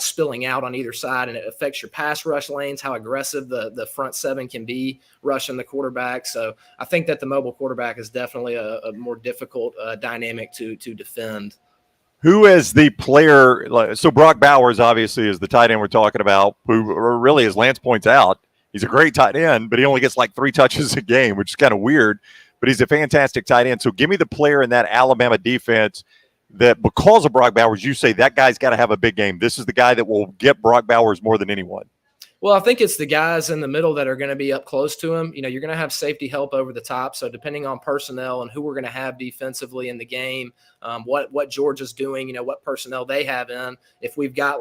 spilling out on either side, and it affects your pass rush lanes, how aggressive the front seven can be rushing the quarterback. So I think that the mobile quarterback is definitely a more difficult dynamic to defend. Who is the player? So Brock Bowers obviously is the tight end we're talking about, who really, as Lance points out, he's a great tight end, but he only gets like 3 touches a game, which is kind of weird, but he's a fantastic tight end. So give me the player in that Alabama defense that, because of Brock Bowers, you say that guy's got to have a big game. This is the guy that will get Brock Bowers more than anyone. Well, I think it's the guys in the middle that are going to be up close to him. You're going to have safety help over the top. So depending on personnel and who we're going to have defensively in the game, what Georgia's doing, what personnel they have in, if we've got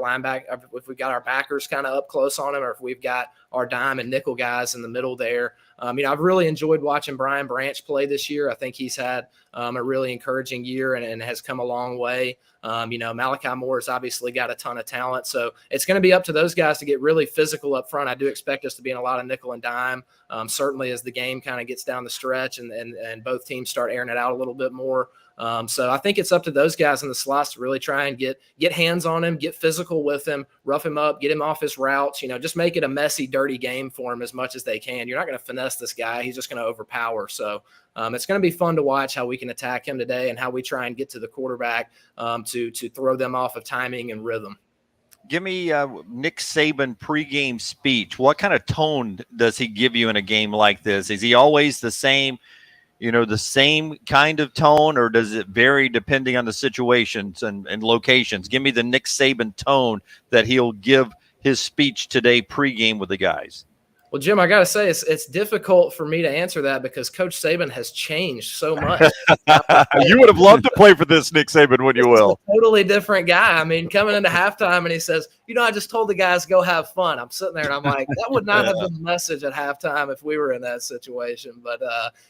if we've got our backers kind of up close on him, or if we've got our dime and nickel guys in the middle there. I've really enjoyed watching Brian Branch play this year. I think he's had a really encouraging year and has come a long way. Malachi Moore's obviously got a ton of talent. So it's going to be up to those guys to get really physical up front. I do expect us to be in a lot of nickel and dime, certainly as the game kind of gets down the stretch and both teams start airing it out a little bit more. So I think it's up to those guys in the slots to really try and get hands on him, get physical with him, rough him up, get him off his routes, just make it a messy, dirty game for him as much as they can. You're not going to finesse this guy. He's just going to overpower. So it's going to be fun to watch how we can attack him today and how we try and get to the quarterback to throw them off of timing and rhythm. Give me Nick Saban pregame speech. What kind of tone does he give you in a game like this? Is he always the same kind of tone, or does it vary depending on the situations and locations? Give me the Nick Saban tone that he'll give his speech today pregame with the guys. Well, Jim, I got to say, it's difficult for me to answer that because Coach Saban has changed so much. You would have loved to play for this Nick Saban, wouldn't you, Will? A totally different guy. Coming into halftime and he says, I just told the guys go have fun. I'm sitting there and I'm like, that would not have been the message at halftime if we were in that situation. But,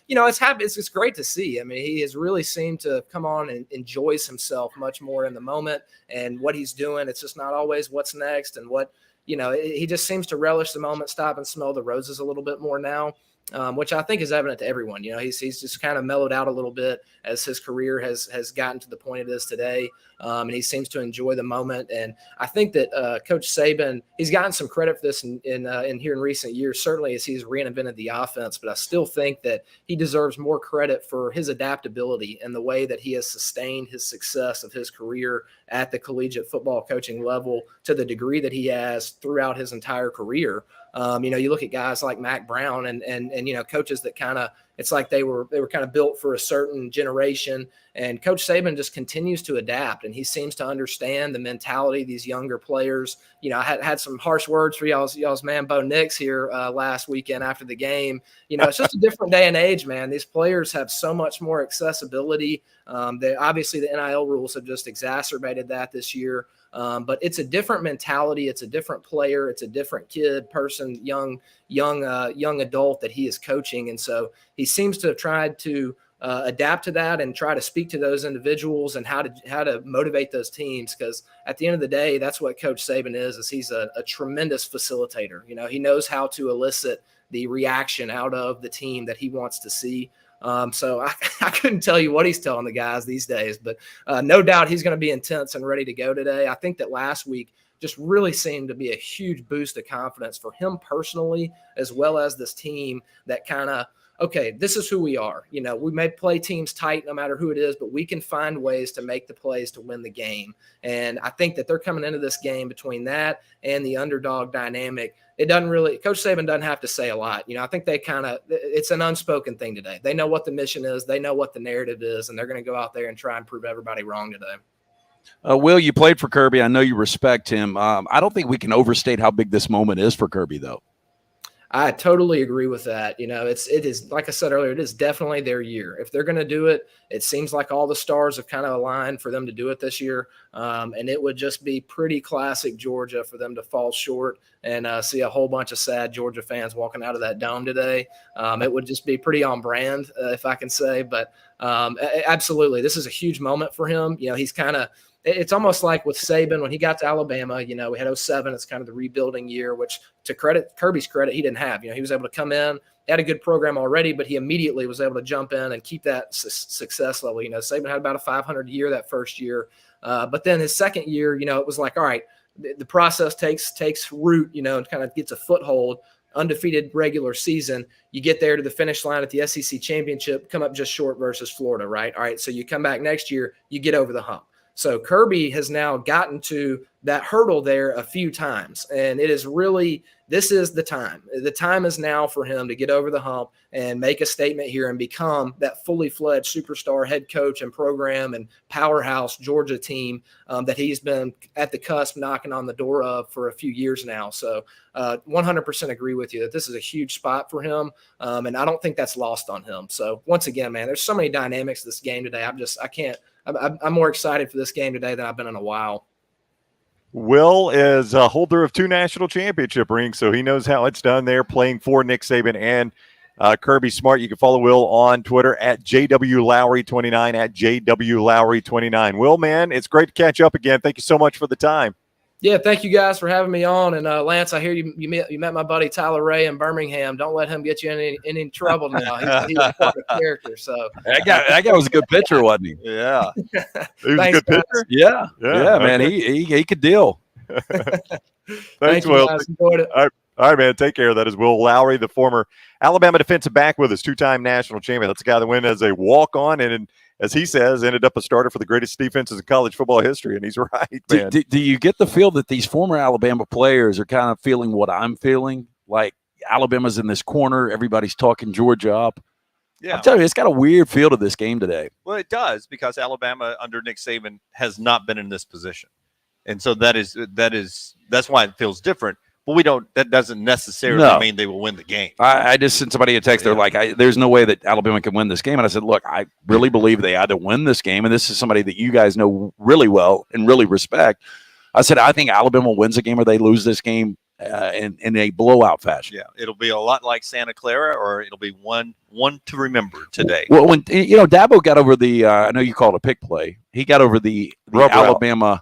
it's happy. It's great to see. He has really seemed to come on and enjoys himself much more in the moment and what he's doing. It's just not always what's next and what, he just seems to relish the moment, stop and smell the roses a little bit more now. which I think is evident to everyone. You know, he's just kind of mellowed out a little bit as his career has gotten to the point it is today. And he seems to enjoy the moment. And I think that Coach Saban, he's gotten some credit for this in here in recent years, certainly as he's reinvented the offense. But I still think that he deserves more credit for his adaptability and the way that he has sustained his success of his career at the collegiate football coaching level to the degree that he has throughout his entire career. You know, you look at guys like Mac Brown and you know, coaches that kind of, it's like they were kind of built for a certain generation. And Coach Saban just continues to adapt, and he seems to understand the mentality of these younger players. You know, I had some harsh words for y'all's man Bo Nix here last weekend after the game. You know, it's just a different day and age, man. These players have so much more accessibility. Obviously the NIL rules have just exacerbated that this year. But it's a different mentality. It's a different player. It's a different kid, person, young adult that he is coaching. And so he seems to have tried to adapt to that and try to speak to those individuals and how to motivate those teams. Because at the end of the day, that's what Coach Saban is he's a tremendous facilitator. You know, he knows how to elicit the reaction out of the team that he wants to see. So I couldn't tell you what he's telling the guys these days, but no doubt he's going to be intense and ready to go today. I think that last week just really seemed to be a huge boost of confidence for him personally, as well as this team that kind of, okay, this is who we are. You know, we may play teams tight no matter who it is, but we can find ways to make the plays to win the game. And I think that they're coming into this game between that and the underdog dynamic. It doesn't really, Coach Saban doesn't have to say a lot. You know, I think they it's an unspoken thing today. They know what the mission is. They know what the narrative is, and they're going to go out there and try and prove everybody wrong today. Will, you played for Kirby. I know you respect him. I don't think we can overstate how big this moment is for Kirby, though. I totally agree with that. You know, it is, like I said earlier, it is definitely their year. If they're going to do it, it seems like all the stars have kind of aligned for them to do it this year. And it would just be pretty classic Georgia for them to fall short and see a whole bunch of sad Georgia fans walking out of that dome today. It would just be pretty on brand, if I can say. But absolutely, this is a huge moment for him. You know, he's kind of, it's almost like with Saban when he got to Alabama, you know, we had 2007. It's kind of the rebuilding year, which to Kirby's credit, he didn't have. You know, he was able to come in, had a good program already, but he immediately was able to jump in and keep that success level. You know, Saban had about a 500 year that first year. But then his second year, you know, it was like, all right, the process takes root, you know, and kind of gets a foothold. Undefeated regular season, you get there to the finish line at the SEC championship, come up just short versus Florida, right? All right, so you come back next year, you get over the hump. So Kirby has now gotten to that hurdle there a few times, and it is really, this is the time. The time is now for him to get over the hump and make a statement here and become that fully fledged superstar head coach and program and powerhouse Georgia team that he's been at the cusp knocking on the door of for a few years now. So 100% agree with you that this is a huge spot for him, and I don't think that's lost on him. So once again, man, there's so many dynamics to this game today. I'm more excited for this game today than I've been in a while. Will is a holder of 2 national championship rings, so he knows how it's done there, playing for Nick Saban and Kirby Smart. You can follow Will on Twitter at JWLowry29, at JWLowry29. Will, man, it's great to catch up again. Thank you so much for the time. Yeah, thank you guys for having me on. And Lance, I hear you met my buddy Tyler Ray in Birmingham. Don't let him get you in any trouble now. He's quite a character. So that guy was a good pitcher, wasn't he? Yeah, he was Thanks, a good guys. pitcher. Yeah, man, okay. he could deal. Thanks, you, Will. guys. Enjoyed it. All right, man. Take care. That is Will Lowry, the former Alabama defensive back with us, 2-time national champion. That's the guy that went as a walk-on and, as he says, ended up a starter for the greatest defenses in college football history. And he's right, man. Do you get the feel that these former Alabama players are kind of feeling what I'm feeling? Like Alabama's in this corner. Everybody's talking Georgia up. Yeah. I'm telling you, it's got a weird feel to this game today. Well, it does, because Alabama under Nick Saban has not been in this position. And so that's why it feels different. But that doesn't necessarily mean they will win the game. I just sent somebody a text. They're like, there's no way that Alabama can win this game. And I said, look, I really believe they either win this game, and this is somebody that you guys know really well and really respect. I said, I think Alabama wins a game or they lose this game in a blowout fashion. Yeah, it'll be a lot like Santa Clara, or it'll be one to remember today. Well, when Dabo got over the, I know you call it a pick play. He got over the Alabama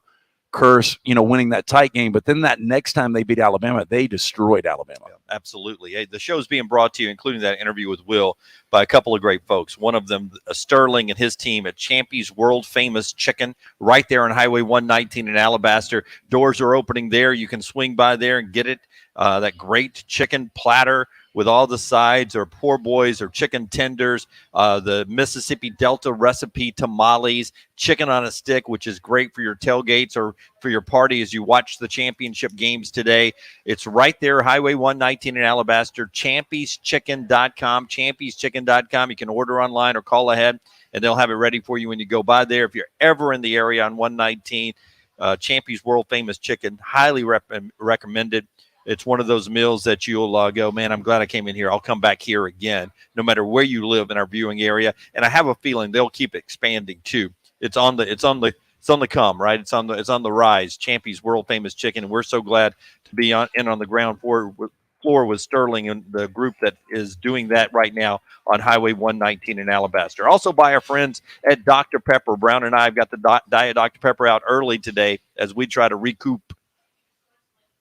curse, winning that tight game. But then that next time they beat Alabama, they destroyed Alabama. Yeah, absolutely. Hey, the show's being brought to you, including that interview with Will, by a couple of great folks. One of them, Sterling and his team at Champy's World Famous Chicken, right there on Highway 119 in Alabaster. Doors are opening there. You can swing by there and get it. That great chicken platter with all the sides, or poor boys, or chicken tenders, the Mississippi Delta recipe tamales, chicken on a stick, which is great for your tailgates or for your party as you watch the championship games today. It's right there, Highway 119 in Alabaster, champyschicken.com, champyschicken.com. You can order online or call ahead, and they'll have it ready for you when you go by there. If you're ever in the area on 119, Champy's World Famous Chicken, highly recommended. It's one of those meals that you'll go, man, I'm glad I came in here. I'll come back here again, no matter where you live in our viewing area. And I have a feeling they'll keep expanding too. It's on the come, right? It's on the rise. Champy's World Famous Chicken, and we're so glad to be on the ground floor with Sterling and the group that is doing that right now on Highway 119 in Alabaster. Also by our friends at Dr. Pepper. Brown and I have got the Diet Dr. Pepper out early today as we try to recoup.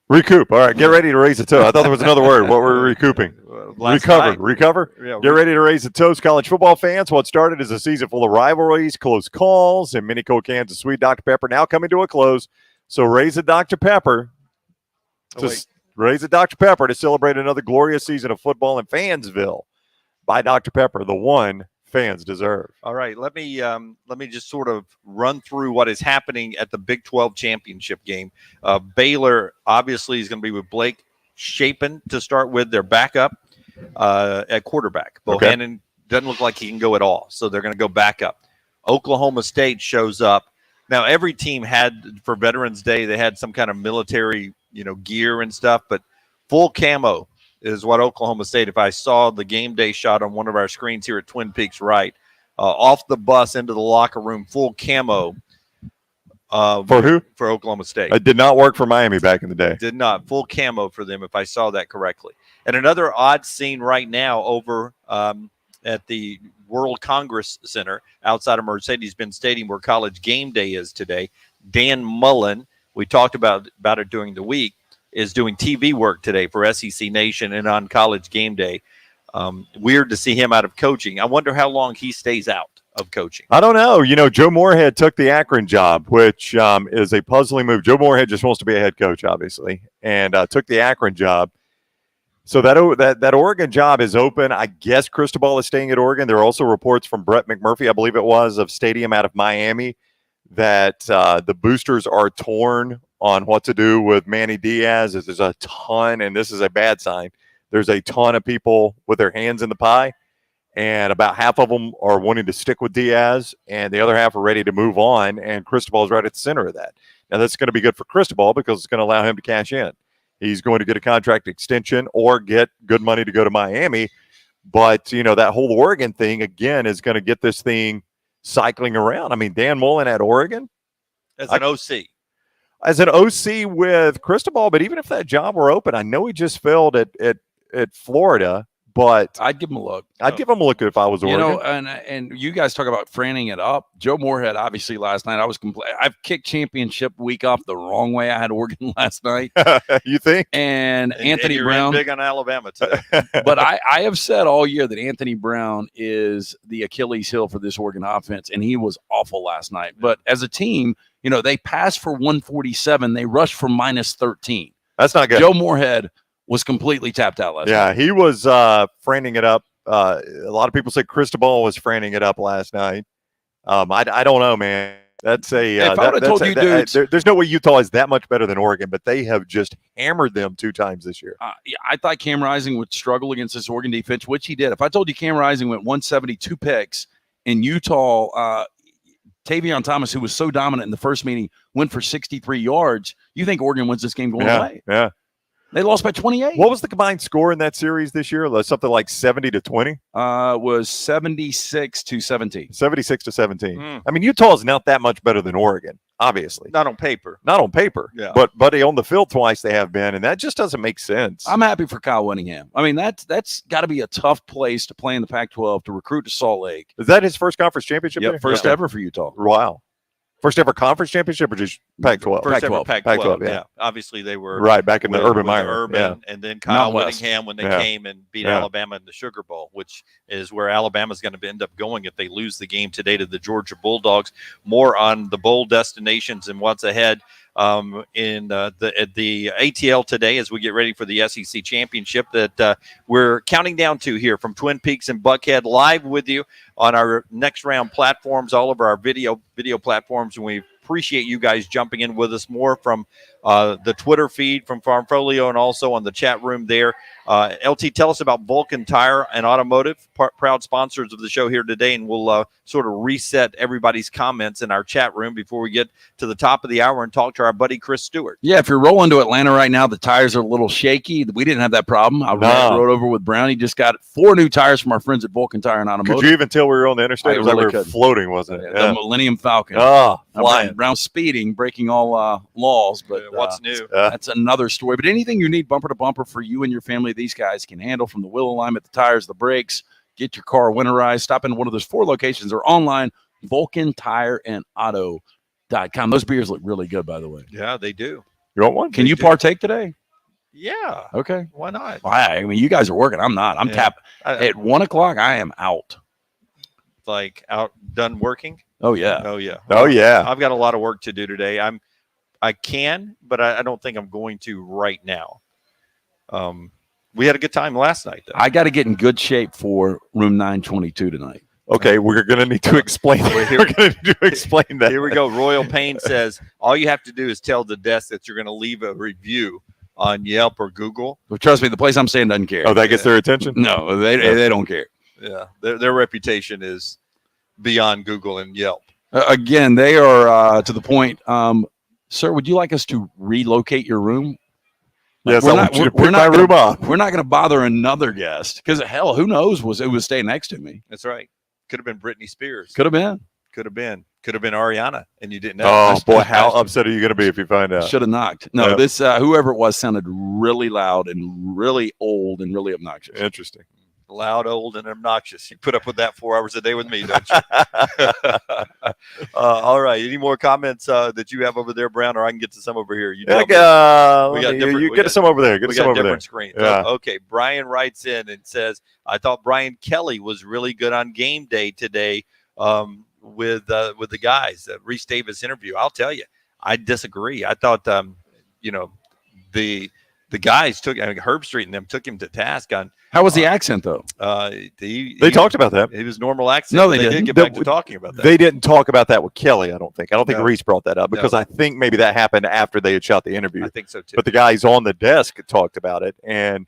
Recoup. All right, get ready to raise the toe. I thought there was another word. What were we recouping? Recover. Yeah, Get ready to raise the toast, college football fans. What started as a season full of rivalries, close calls, and Minico cans of sweet Dr. Pepper now coming to a close. So raise the Dr. Pepper. Raise the Dr. Pepper to celebrate another glorious season of football in Fansville. By Dr. Pepper, the one fans deserve. All right, let me just sort of run through what is happening at the Big 12 championship game. Baylor obviously is going to be with Blake Shapen to start with, their backup at quarterback. Bohannon doesn't look like he can go at all, so they're going to go back up. Oklahoma State shows up. Now, every team had, for Veterans Day, they had some kind of military, gear and stuff, but full camo is what Oklahoma State, if I saw the game day shot on one of our screens here at Twin Peaks, right, off the bus into the locker room, full camo. For who? For Oklahoma State. It did not work for Miami back in the day. Did not. Full camo for them, if I saw that correctly. And another odd scene right now over at the World Congress Center outside of Mercedes-Benz Stadium, where College Game Day is today. Dan Mullen, we talked about it during the week, is doing TV work today for SEC Nation and on College Game Day. Weird to see him out of coaching. I wonder how long he stays out of coaching. I don't know. Joe Moorhead took the Akron job, which is a puzzling move. Joe Moorhead just wants to be a head coach, obviously, and took the Akron job. So that Oregon job is open. I guess Cristobal is staying at Oregon. There are also reports from Brett McMurphy, I believe it was, of Stadium out of Miami, that the boosters are torn on what to do with Manny Diaz. There's a ton, and this is a bad sign, there's a ton of people with their hands in the pie, and about half of them are wanting to stick with Diaz, and the other half are ready to move on, and Cristobal is right at the center of that. Now, that's going to be good for Cristobal because it's going to allow him to cash in. He's going to get a contract extension or get good money to go to Miami, but, that whole Oregon thing, again, is going to get this thing cycling around. I mean, Dan Mullen at Oregon. As an OC. As an OC with Cristobal, but even if that job were open, I know he just failed at Florida, but I'd give him a look. I'd give him a look if I was Oregon. And you guys talk about fanning it up. Joe Moorhead, obviously, last night I've kicked championship week off the wrong way. I had Oregon last night. You think? And Anthony you're Brown, big on Alabama today. But I have said all year that Anthony Brown is the Achilles heel for this Oregon offense, and he was awful last night. But as a team, they passed for 147. They rushed for -13. That's not good. Joe Moorhead was completely tapped out last night. Yeah, he was fanning it up. A lot of people say Cristobal was fanning it up last night. I don't know, man. That's a. If I would have told you, dudes, there's no way Utah is that much better than Oregon, but they have just hammered them 2 times this year. I thought Cam Rising would struggle against this Oregon defense, which he did. If I told you Cam Rising went 172 picks in Utah, Tavion Thomas, who was so dominant in the first meeting, went for 63 yards. You think Oregon wins this game going away? Yeah. They lost by 28. What was the combined score in that series this year? Something like 70-20? Was 76-17. 76-17. I mean, Utah is not that much better than Oregon, obviously. Not on paper. Yeah. But on the field twice they have been, and that just doesn't make sense. I'm happy for Kyle Whittingham. I mean, that's got to be a tough place to play in the Pac-12 to recruit to Salt Lake. Is that his first conference championship? Yep, first ever for Utah. Wow. First ever conference championship or just Pac-12? First ever Pac-12. Pac-12. Pac-12, yeah. Yeah. Obviously, they were Right, back in the with Urban Meyer. Urban, and then Kyle Mountain West. Whittingham when they Yeah. came and beat Yeah. Alabama in the Sugar Bowl, which is where Alabama's going to end up going if they lose the game today to the Georgia Bulldogs. More on the bowl destinations and what's ahead in the ATL today as we get ready for the SEC championship that we're counting down to here from Twin Peaks and Buckhead, live with you on our next round platforms, all of our video platforms, and we appreciate you guys jumping in with us more from the Twitter feed from Farmfolio and also on the chat room there. LT, tell us about Vulcan Tire and Automotive, proud sponsors of the show here today, and we'll sort of reset everybody's comments in our chat room before we get to the top of the hour and talk to our buddy Chris Stewart. Yeah, if you're rolling to Atlanta right now, the tires are a little shaky. We didn't have that problem. I rode over with Brownie, just got 4 new tires from our friends at Vulcan Tire and Automotive. Could you even tell we were on the interstate? I It was like really we were couldn't. floating, wasn't it? The Millennium Falcon. Oh, flying. Brown speeding, breaking all laws, but What's new? that's another story. But anything you need bumper to bumper for you and your family, these guys can handle, from the wheel alignment, the tires, the brakes. Get your car winterized. Stop in one of those 4 locations or online, VulcanTireandAuto.com. Those beers look really good, by the way. Yeah, they do. You want one? Can you partake today? Yeah. Okay. Why not? I mean, you guys are working. I'm not. I'm Yeah. tapped. At 1 o'clock, I am out. Like done working? Oh, yeah. Oh, yeah. Oh, yeah. I've got a lot of work to do today. I can, but I don't think I'm going to right now. We had a good time last night, though. I got to get in good shape for room 922 tonight. Okay, we're going to need to explain that. We're going to need to explain that. Here we go. Royal Payne says, all you have to do is tell the desk that you're going to leave a review on Yelp or Google. But trust me, the place I'm staying doesn't care. Oh, that gets their attention? No, they don't care. Yeah, their reputation is beyond Google and Yelp. Again, they are to the point. Sir, would you like us to relocate your room? Yes, We're I not- want you to we're pick not my room up. We're not going to bother another guest because, hell, who knows who was staying next to me. That's right. Could have been Britney Spears. Could have been. Could have been Ariana, and you didn't know. Oh, boy, how upset are you going to be if you find out? Should have knocked. No, Yeah. this whoever it was sounded really loud and really old and really obnoxious. Interesting. Loud, old, and obnoxious. You put up with that 4 hours a day with me, don't you? All right. Any more comments that you have over there, Brown, or I can get to some over here? You tell me. You get some over there. Get We some got over there. different screens. Yeah. Okay. Brian writes in and says, I thought Brian Kelly was really good on game day today with the guys. Reese Davis interview. I'll tell you, I disagree. I thought, the guys took Herb Street and them took him to task on. How was the accent, though? They talked about that. It was normal accent. No, they did didn't. get back to talking about that. They didn't talk about that with Kelly, I don't think. I don't think No. Reese brought that up because No. I think maybe that happened after they had shot the interview. I think so too. But the guys on the desk talked about it, and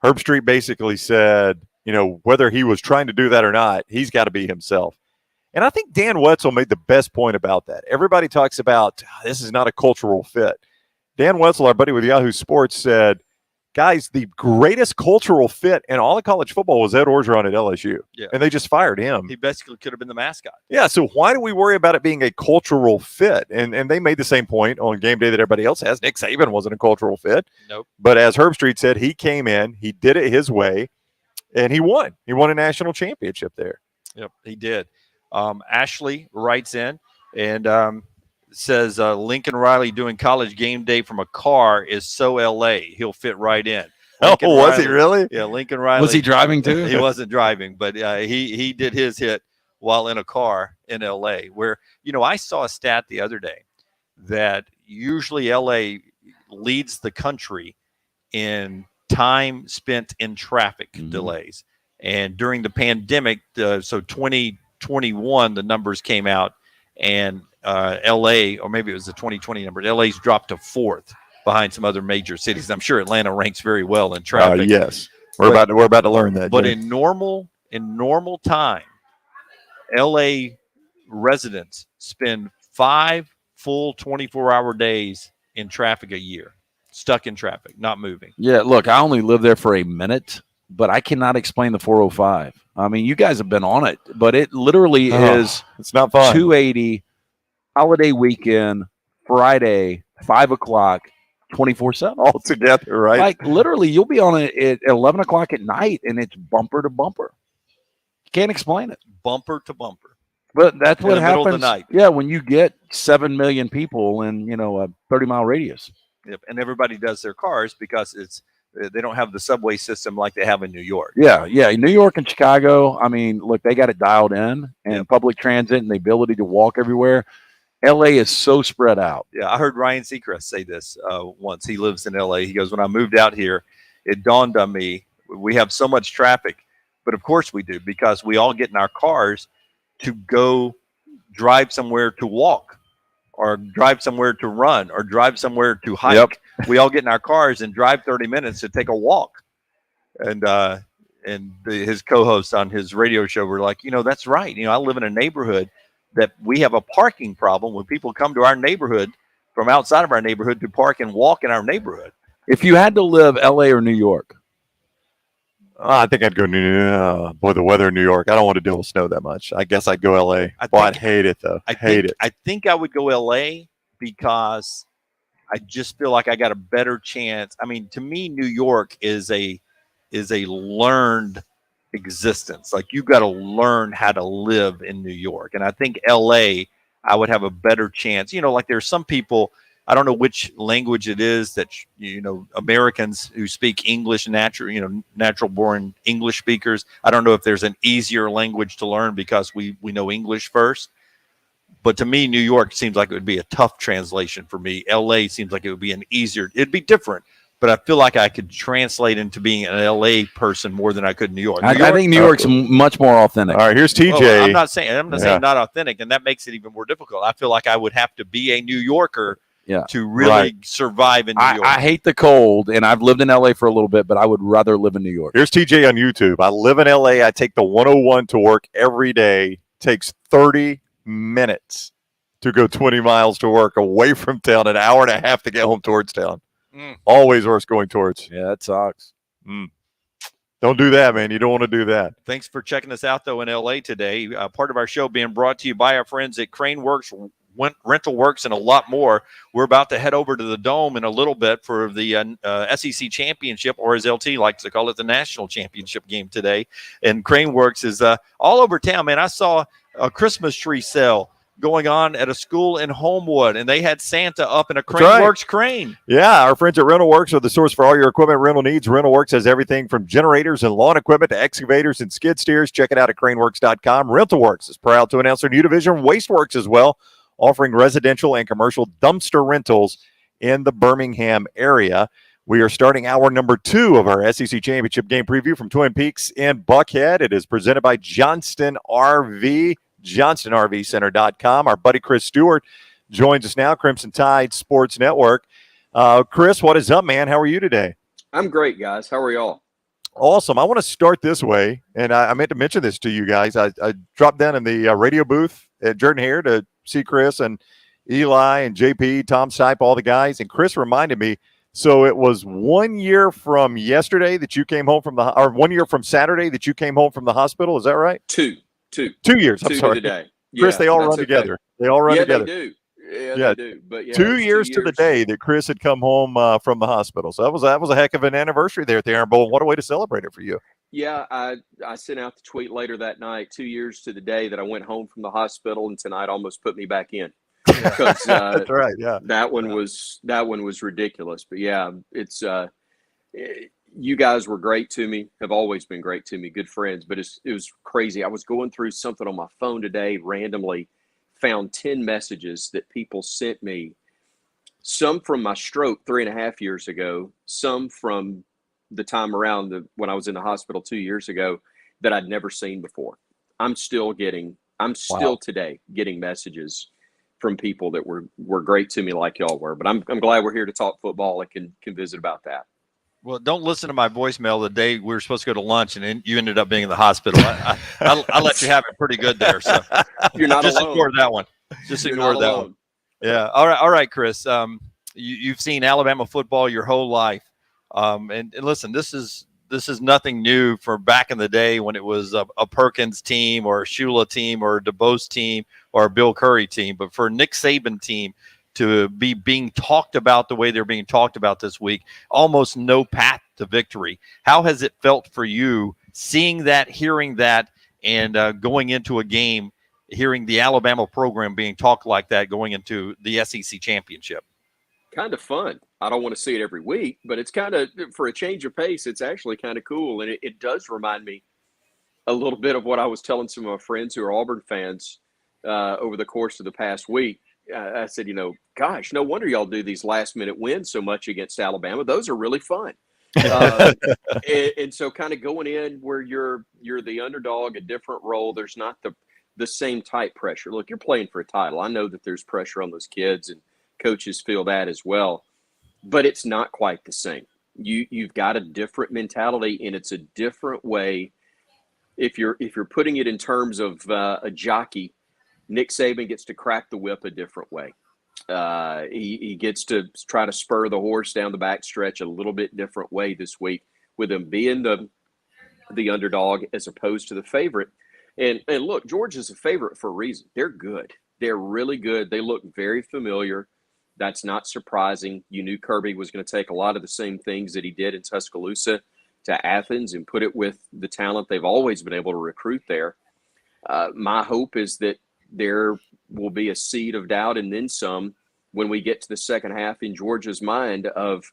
Herb Street basically said, whether he was trying to do that or not, he's got to be himself. And I think Dan Wetzel made the best point about that. Everybody talks about this is not a cultural fit. Dan Wetzel, our buddy with Yahoo Sports, said, guys, the greatest cultural fit in all of college football was Ed Orgeron at LSU. Yeah. And they just fired him. He basically could have been the mascot. Yeah, so why do we worry about it being a cultural fit? And they made the same point on game day that everybody else has. Nick Saban wasn't a cultural fit. Nope. But as Herb Street said, he came in, he did it his way, and he won. He won a national championship there. Yep, he did. Ashley writes in and says Lincoln Riley doing college game day from a car is so LA. He'll fit right in. Lincoln Was he Riley- really? Yeah, Lincoln Riley. Was he driving too? He wasn't driving, but he did his hit while in a car in LA. Where I saw a stat the other day that usually LA leads the country in time spent in traffic delays, and during the pandemic, so 2021, the numbers came out, and LA, or maybe it was the 2020 numbers, LA's dropped to 4th behind some other major cities. I'm sure Atlanta ranks very well in traffic. Yes. We're about to learn that. But Jay. in normal time, LA residents spend 5 full 24-hour days in traffic a year, stuck in traffic, not moving. Yeah, look, I only lived there for a minute, but I cannot explain the 405. I mean, you guys have been on it, but it literally is it's not fun. 280, holiday weekend, Friday, 5 o'clock, 24/7. All together, right? Like literally, you'll be on it at 11 o'clock at night, and it's bumper to bumper. You can't explain it. Bumper to bumper. But that's In what the middle of the happens. night. Yeah, when you get 7 million people in a 30-mile radius. Yep. And everybody does their cars because they don't have the subway system like they have in New York. Yeah. New York and Chicago. I mean, look, they got it dialed in, and Yep. public transit and the ability to walk everywhere. LA is so spread out. Yeah, I heard Ryan Seacrest say this once. He lives in LA. He goes, when I moved out here, it dawned on me, we have so much traffic, but of course we do, because we all get in our cars to go drive somewhere to walk, or drive somewhere to run, or drive somewhere to hike. Yep. We all get in our cars and drive 30 minutes to take a walk. And his co-hosts on his radio show were like, that's right. I live in a neighborhood that we have a parking problem when people come to our neighborhood from outside of our neighborhood to park and walk in our neighborhood. If you had to live LA or New York, I think I'd go boy, the weather in New York. I don't want to deal with snow that much. I guess I'd go LA. I'd hate it though. I hate it. I think I would go LA because I just feel like I got a better chance. I mean, to me, New York is a learned existence. Like, you got to learn how to live in New York. And I think LA, I would have a better chance. Like, there's some people, I don't know which language it is that, Americans who speak English, natural born English speakers. I don't know if there's an easier language to learn because we know English first. But to me, New York seems like it would be a tough translation for me. LA seems like it would be it'd be different. But I feel like I could translate into being an LA person more than I could New York. I think New York's much more authentic. All right, here's TJ. Well, I'm not saying not authentic, and that makes it even more difficult. I feel like I would have to be a New Yorker to really survive in New York. I hate the cold, and I've lived in LA for a little bit, but I would rather live in New York. Here's TJ on YouTube. I live in LA. I take the 101 to work every day. Takes 30 minutes to go 20 miles to work away from town, an hour and a half to get home towards town. Always worse going towards. Yeah, that sucks. Don't do that, man. You don't want to do that. Thanks for checking us out, though, in LA today. Part of our show being brought to you by our friends at Crane Works, Rental Works, and a lot more. We're about to head over to the Dome in a little bit for the SEC Championship, or as LT likes to call it, the National Championship game today. And Crane Works is all over town, man. I saw a Christmas tree sale going on at a school in Homewood, and they had Santa up in a Crane Works crane. Yeah, our friends at Rental Works are the source for all your equipment rental needs. Rental Works has everything from generators and lawn equipment to excavators and skid steers. Check it out at craneworks.com. Rental Works is proud to announce their new division, Wasteworks, as well, offering residential and commercial dumpster rentals in the Birmingham area. We are starting hour number 2 of our SEC Championship game preview from Twin Peaks and Buckhead. It is presented by Johnston RV. JohnstonRVCenter.com. Our buddy Chris Stewart joins us now, Crimson Tide Sports Network. Chris, what is up, man? How are you today? I'm great, guys. How are y'all? Awesome. I want to start this way, and I meant to mention this to you guys. I dropped down in the radio booth at Jordan Hare to see Chris and Eli and JP, Tom Stipe, all the guys, and Chris reminded me, so it was 1 year from yesterday that you came home from or 1 year from Saturday that you came home from the hospital. Is that right? 2 years. I'm sorry. Today. Chris, they all run together. They all run together. They do. Yeah, they do. But 2 years to the day that Chris had come home from the hospital. So that was a heck of an anniversary there at the Iron Bowl. What a way to celebrate it for you. Yeah, I sent out the tweet later that night, 2 years to the day that I went home from the hospital, and tonight almost put me back in. Because that's right. Yeah, that one was ridiculous. But yeah, it's you guys were great to me, have always been great to me, good friends, but it was crazy. I was going through something on my phone today, randomly found 10 messages that people sent me, some from my stroke 3.5 years ago, some from the time around when I was in the hospital 2 years ago that I'd never seen before. I'm still today getting messages from people that were great to me like y'all were, but I'm glad we're here to talk football and can visit about that. Well, don't listen to my voicemail the day we were supposed to go to lunch, and then you ended up being in the hospital. I let you have it pretty good there. So you're not just alone. Ignore that one. Just ignore that one. Yeah. All right, Chris. You've seen Alabama football your whole life, and listen, this is nothing new for back in the day when it was a Perkins team or a Shula team or a DeBose team or a Bill Curry team. But for a Nick Saban team to be being talked about the way they're being talked about this week, almost no path to victory. How has it felt for you seeing that, hearing that, and going into a game hearing the Alabama program being talked like that going into the SEC championship? Kind of fun. I don't want to see it every week, but it's kind of, for a change of pace, it's actually kind of cool. And it does remind me a little bit of what I was telling some of my friends who are Auburn fans over the course of the past week. I said, gosh, no wonder y'all do these last-minute wins so much against Alabama. Those are really fun. And so kind of going in where you're the underdog, a different role, there's not the same type pressure. Look, you're playing for a title. I know that there's pressure on those kids, and coaches feel that as well. But it's not quite the same. You've got a different mentality, and it's a different way. If you're putting it in terms of a jockey, Nick Saban gets to crack the whip a different way. He gets to try to spur the horse down the backstretch a little bit different way this week, with him being the underdog as opposed to the favorite. And look, Georgia's a favorite for a reason. They're good. They're really good. They look very familiar. That's not surprising. You knew Kirby was going to take a lot of the same things that he did in Tuscaloosa to Athens and put it with the talent they've always been able to recruit there. My hope is that there will be a seed of doubt and then some when we get to the second half in Georgia's mind of,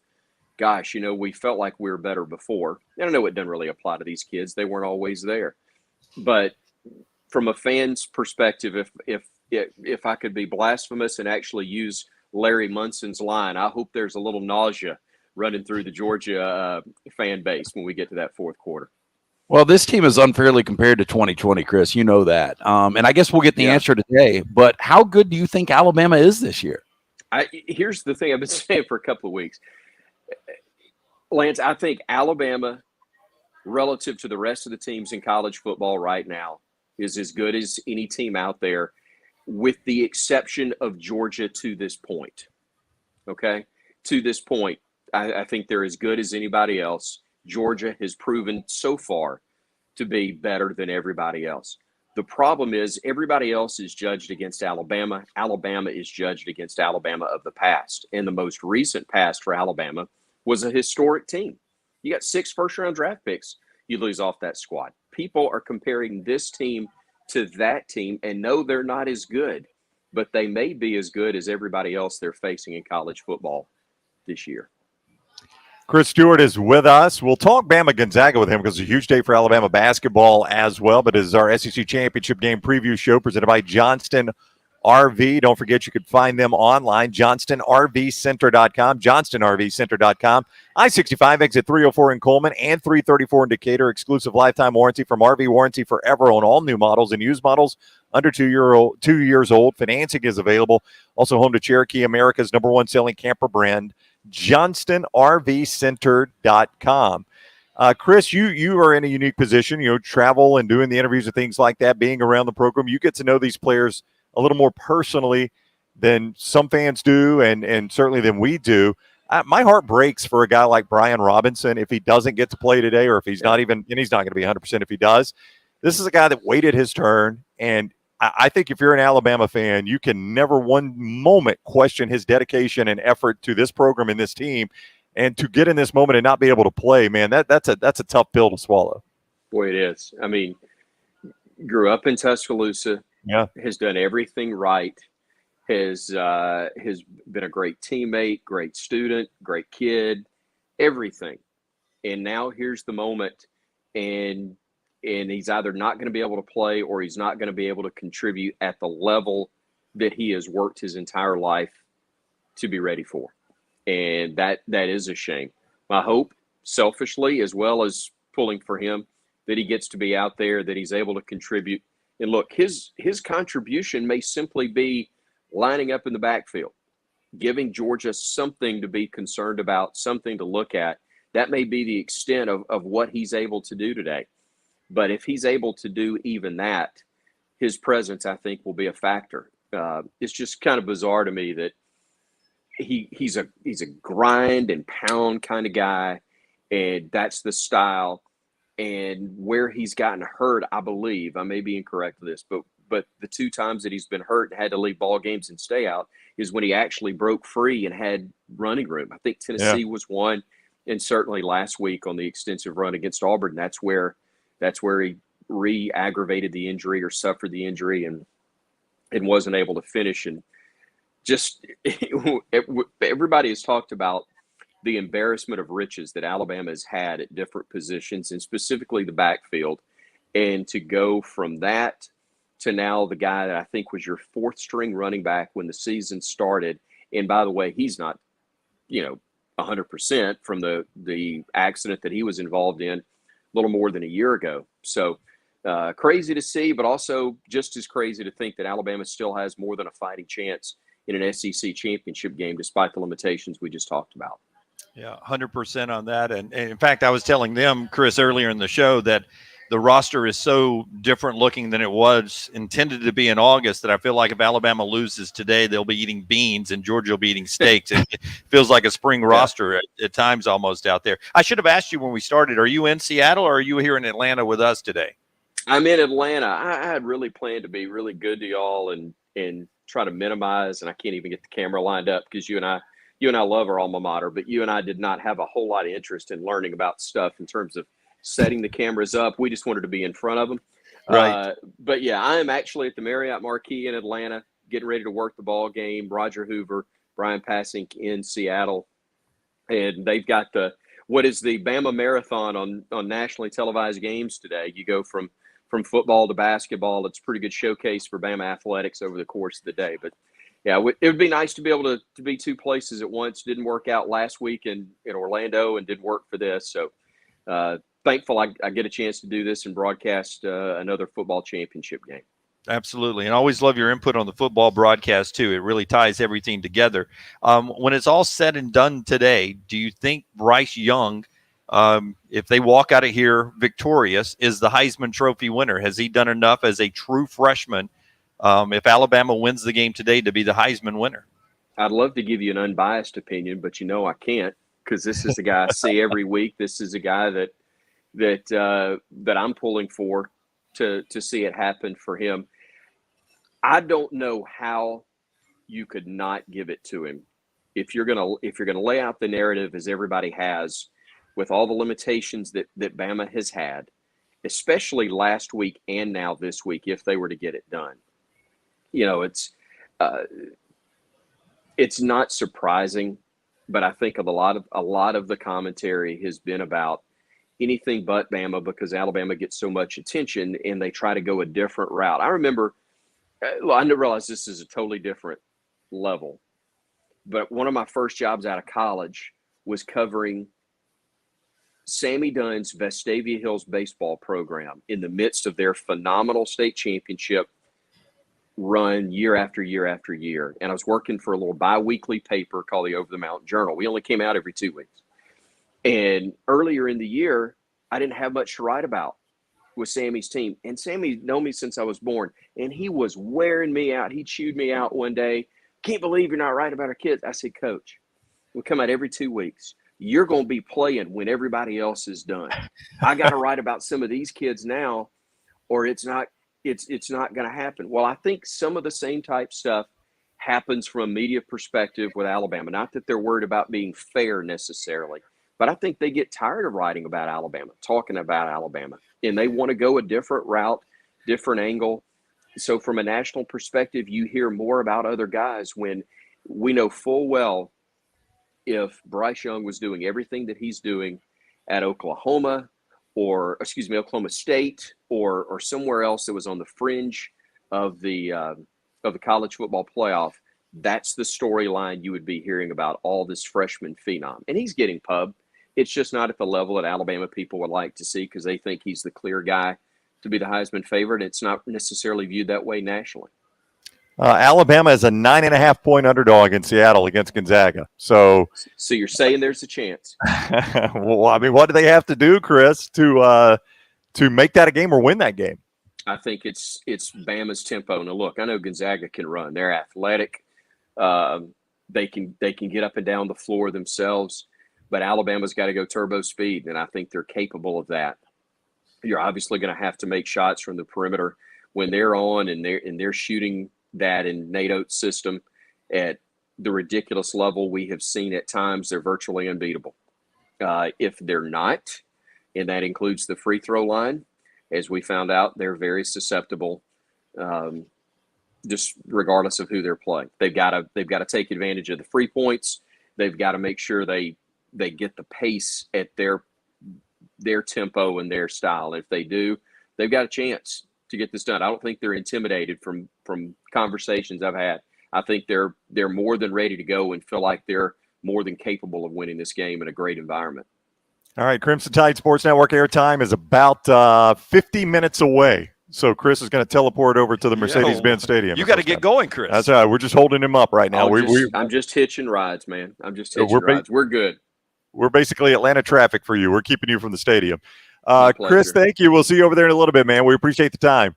gosh, we felt like we were better before. And I know it doesn't really apply to these kids. They weren't always there. But from a fan's perspective, if I could be blasphemous and actually use Larry Munson's line, I hope there's a little nausea running through the Georgia fan base when we get to that fourth quarter. Well, this team is unfairly compared to 2020, Chris. You know that. And I guess we'll get the answer today. But how good do you think Alabama is this year? Here's the thing I've been saying for a couple of weeks. Lance, I think Alabama, relative to the rest of the teams in college football right now, is as good as any team out there, with the exception of Georgia to this point. Okay? To this point, I think they're as good as anybody else. Georgia has proven so far to be better than everybody else. The problem is everybody else is judged against Alabama. Alabama is judged against Alabama of the past. And the most recent past for Alabama was a historic team. You got 6 first-round draft picks. You lose off that squad. People are comparing this team to that team, and no, they're not as good, but they may be as good as everybody else they're facing in college football this year. Chris Stewart is with us. We'll talk Bama Gonzaga with him because it's a huge day for Alabama basketball as well. But it is our SEC championship game preview show presented by Johnston RV. Don't forget you can find them online, johnstonrvcenter.com, johnstonrvcenter.com. I-65 exit 304 in Coleman and 334 in Decatur. Exclusive lifetime warranty from RV Warranty Forever on all new models and used models under 2 years old. Financing is available. Also home to Cherokee, America's #1 selling camper brand, johnstonrvcenter.com. Chris, you are in a unique position, travel and doing the interviews and things like that, being around the program. You get to know these players a little more personally than some fans do and certainly than we do. My heart breaks for a guy like Brian Robinson if he doesn't get to play today, or if he's not even, and he's not going to be 100% if he does. This is a guy that waited his turn, and I think if you're an Alabama fan, you can never one moment question his dedication and effort to this program and this team. And to get in this moment and not be able to play, man, that's a tough pill to swallow. Boy, it is. I mean, grew up in Tuscaloosa, has done everything right, has been a great teammate, great student, great kid, everything. And now here's the moment, and he's either not going to be able to play or he's not going to be able to contribute at the level that he has worked his entire life to be ready for. And that is a shame. My hope, selfishly, as well as pulling for him, that he gets to be out there, that he's able to contribute. And look, his contribution may simply be lining up in the backfield, giving Georgia something to be concerned about, something to look at. That may be the extent of what he's able to do today. But if he's able to do even that, his presence, I think, will be a factor. It's just kind of bizarre to me that he's a grind and pound kind of guy, and that's the style. And where he's gotten hurt, I believe, I may be incorrect with this, but the 2 times that he's been hurt and had to leave ball games and stay out is when he actually broke free and had running room. I think Tennessee was one, and certainly last week on the extensive run against Auburn, that's where he re-aggravated the injury or suffered the injury, and and wasn't able to finish. And just everybody has talked about the embarrassment of riches that Alabama has had at different positions, and specifically the backfield. And to go from that to now the guy that I think was your fourth string running back when the season started. And by the way, he's not, 100% from the accident that he was involved in a little more than a year ago. So crazy to see, but also just as crazy to think that Alabama still has more than a fighting chance in an SEC championship game, despite the limitations we just talked about. Yeah, 100% on that. And in fact, I was telling them, Chris, earlier in the show that the roster is so different looking than it was intended to be in August that I feel like if Alabama loses today, they'll be eating beans and Georgia will be eating steaks. It feels like a spring roster at times almost out there. I should have asked you when we started, are you in Seattle or are you here in Atlanta with us today? I'm in Atlanta. I had really planned to be really good to y'all and try to minimize, and I can't even get the camera lined up because you and I love our alma mater, but you and I did not have a whole lot of interest in learning about stuff in terms of setting the cameras up. We just wanted to be in front of them. Right. But yeah, I am actually at the Marriott Marquis in Atlanta, getting ready to work the ball game. Roger Hoover, Brian Passink in Seattle. And they've got what is the Bama Marathon on nationally televised games today. You go from football to basketball. It's a pretty good showcase for Bama athletics over the course of the day. But yeah, it would be nice to be able to be two places at once. Didn't work out last week in Orlando and didn't work for this. So thankful I get a chance to do this and broadcast another football championship game. Absolutely. And I always love your input on the football broadcast, too. It really ties everything together. When it's all said and done today, do you think Bryce Young, if they walk out of here victorious, is the Heisman Trophy winner? Has he done enough as a true freshman, if Alabama wins the game today, to be the Heisman winner? I'd love to give you an unbiased opinion, but I can't, because this is the guy I see every week. This is a guy that I'm pulling for to see it happen for him. I don't know how you could not give it to him if you're gonna lay out the narrative as everybody has, with all the limitations that Bama has had, especially last week and now this week, if they were to get it done. It's not surprising, but I think of a lot of the commentary has been about anything but Bama, because Alabama gets so much attention and they try to go a different route. I remember, I didn't realize this is a totally different level, but one of my first jobs out of college was covering Sammy Dunn's Vestavia Hills baseball program in the midst of their phenomenal state championship run year after year after year. And I was working for a little bi-weekly paper called the Over the Mountain Journal. We only came out every 2 weeks. And earlier in the year, I didn't have much to write about with Sammy's team. And Sammy's known me since I was born, and he was wearing me out. He chewed me out one day. Can't believe you're not writing about our kids. I said, Coach, we come out every 2 weeks. You're going to be playing when everybody else is done. I got to write about some of these kids now, or it's not going to happen. Well, I think some of the same type stuff happens from a media perspective with Alabama. Not that they're worried about being fair necessarily, but I think they get tired of writing about Alabama, talking about Alabama, and they want to go a different route, different angle. So from a national perspective, you hear more about other guys when we know full well if Bryce Young was doing everything that he's doing at Oklahoma State or somewhere else that was on the fringe of the college football playoff, that's the storyline you would be hearing about all this freshman phenom. And he's getting pub. It's just not at the level that Alabama people would like to see, because they think he's the clear guy to be the Heisman favorite. It's not necessarily viewed that way nationally. Alabama is a 9.5-point underdog in Seattle against Gonzaga. So you're saying there's a chance? Well, I mean, what do they have to do, Chris, to make that a game or win that game? I think it's Bama's tempo. Now, look, I know Gonzaga can run. They're athletic. They can get up and down the floor themselves. But Alabama's got to go turbo speed, and I think they're capable of that. You're obviously going to have to make shots from the perimeter when they're on and they're shooting that in Nate Oates' system at the ridiculous level we have seen at times. They're virtually unbeatable. If they're not, and that includes the free throw line, as we found out, they're very susceptible. just regardless of who they're playing. They've got to take advantage of the free points. They've got to make sure they get the pace at their tempo and their style. If they do, they've got a chance to get this done. I don't think they're intimidated from conversations I've had. I think they're more than ready to go and feel like they're more than capable of winning this game in a great environment. All right, Crimson Tide Sports Network airtime is about 50 minutes away. So Chris is going to teleport over to the Mercedes-Benz Stadium. You got to get going, Chris. That's right. We're just holding him up right now. I'm just hitching rides, man. I'm just hitching rides. We're good. We're basically Atlanta traffic for you. We're keeping you from the stadium. My Chris, thank you. We'll see you over there in a little bit, man. We appreciate the time.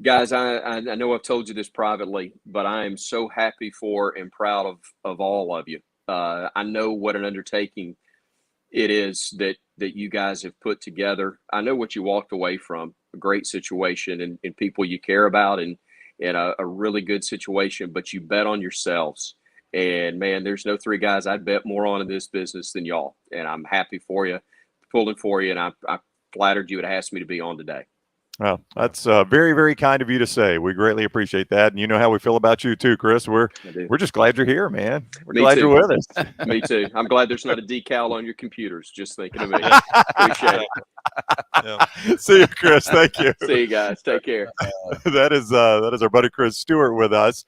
Guys, I know I've told you this privately, but I am so happy for and proud of all of you. I know what an undertaking it is that you guys have put together. I know what you walked away from, a great situation and people you care about and a really good situation, but you bet on yourselves. And, man, there's no three guys I'd bet more on in this business than y'all. And I'm happy for you, pulling for you, and I flattered you had asked me to be on today. Well, that's very, very kind of you to say. We greatly appreciate that. And you know how we feel about you too, Chris. We're just glad you're here, man. We're glad you're with us. Me too. I'm glad there's not a decal on your computers. Just thinking of me. Appreciate it. See you, Chris. Thank you. See you guys. Take care. That is our buddy Chris Stewart with us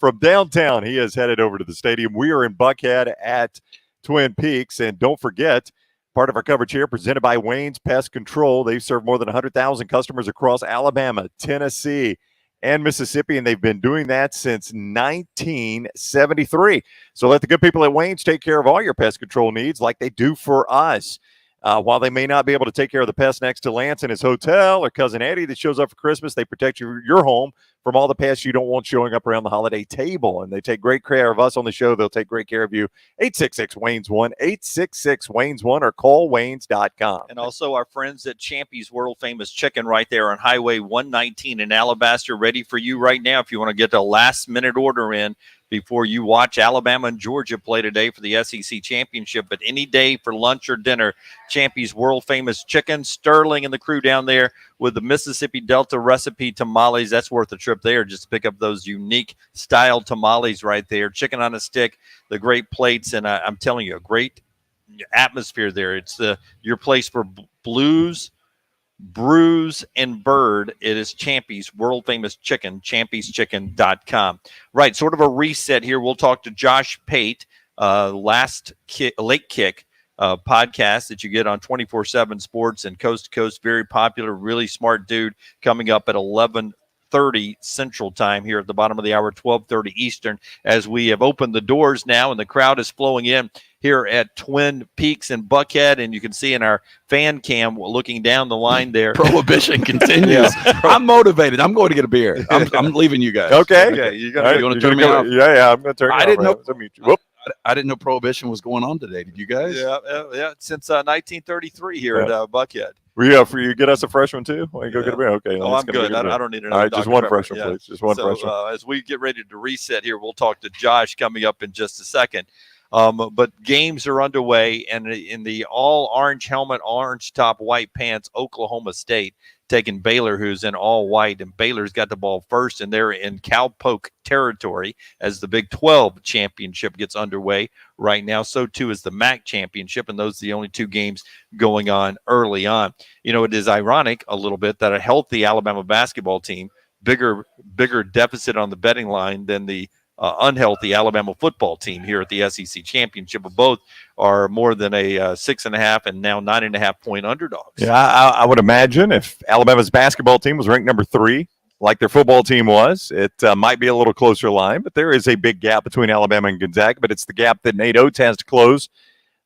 from downtown. He is headed over to the stadium. We are in Buckhead at Twin Peaks, and don't forget, part of our coverage here presented by Wayne's Pest Control. They've served more than 100,000 customers across Alabama, Tennessee, and Mississippi, and they've been doing that since 1973. So let the good people at Wayne's take care of all your pest control needs like they do for us. While they may not be able to take care of the pest next to Lance in his hotel or Cousin Eddie that shows up for Christmas, they protect your home from all the pests you don't want showing up around the holiday table. And they take great care of us on the show. They'll take great care of you. 866-WAYNES-1, 866-WAYNES-1, or call Waynes.com. And also our friends at Champy's World Famous Chicken right there on Highway 119 in Alabaster, ready for you right now if you want to get a last-minute order in before you watch Alabama and Georgia play today for the SEC Championship. But any day for lunch or dinner, Champy's World Famous Chicken, Sterling and the crew down there with the Mississippi Delta recipe tamales. That's worth a trip there just to pick up those unique style tamales right there. Chicken on a stick, the great plates, and I'm telling you, a great atmosphere there. It's your place for blues, brews, and bird. It is Champy's World Famous Chicken, champy'schicken.com. Right, sort of a reset here. We'll talk to Josh Pate, late kick podcast that you get on 24/7 Sports and Coast to Coast. Very popular, really smart dude, coming up at 11:30 Central Time here at the bottom of the hour, 12:30 Eastern, as we have opened the doors now and the crowd is flowing in here at Twin Peaks in Buckhead, and you can see in our fan cam looking down the line there. Prohibition continues. I'm motivated. I'm going to get a beer. I'm leaving you guys. Okay. You want to turn me off? Yeah, I'm going to turn you off. I didn't know. Whoop. I didn't know Prohibition was going on today. Did you guys? Yeah. Since 1933 here at Buckhead. For you get us a fresh one too? Well, you go get a beer. Okay. Oh, I'm good. I don't need another. All right, just one fresh one, please. Just one fresh one. As we get ready to reset here, we'll talk to Josh coming up in just a second. But games are underway, and in the all orange helmet, orange top, white pants, Oklahoma State taking Baylor, who's in all white, and Baylor's got the ball first, and they're in cowpoke territory as the Big 12 championship gets underway right now. So too is the MAC championship, and those are the only two games going on early on. You know, it is ironic a little bit that a healthy Alabama basketball team, bigger deficit on the betting line than the unhealthy Alabama football team here at the SEC Championship. But both are more than a 6.5 and now 9.5 point underdogs. Yeah, I would imagine if Alabama's basketball team was ranked number 3, like their football team was, it might be a little closer line. But there is a big gap between Alabama and Gonzaga. But it's the gap that Nate Oates has to close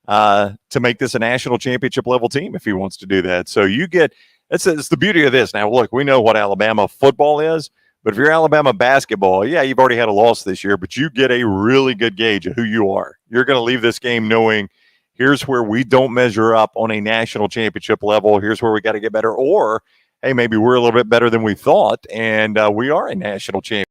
to make this a national championship level team if he wants to do that. So you get it's the beauty of this. Now, look, we know what Alabama football is. But if you're Alabama basketball, yeah, you've already had a loss this year, but you get a really good gauge of who you are. You're going to leave this game knowing here's where we don't measure up on a national championship level. Here's where we got to get better. Or, hey, maybe we're a little bit better than we thought, and we are a national champion.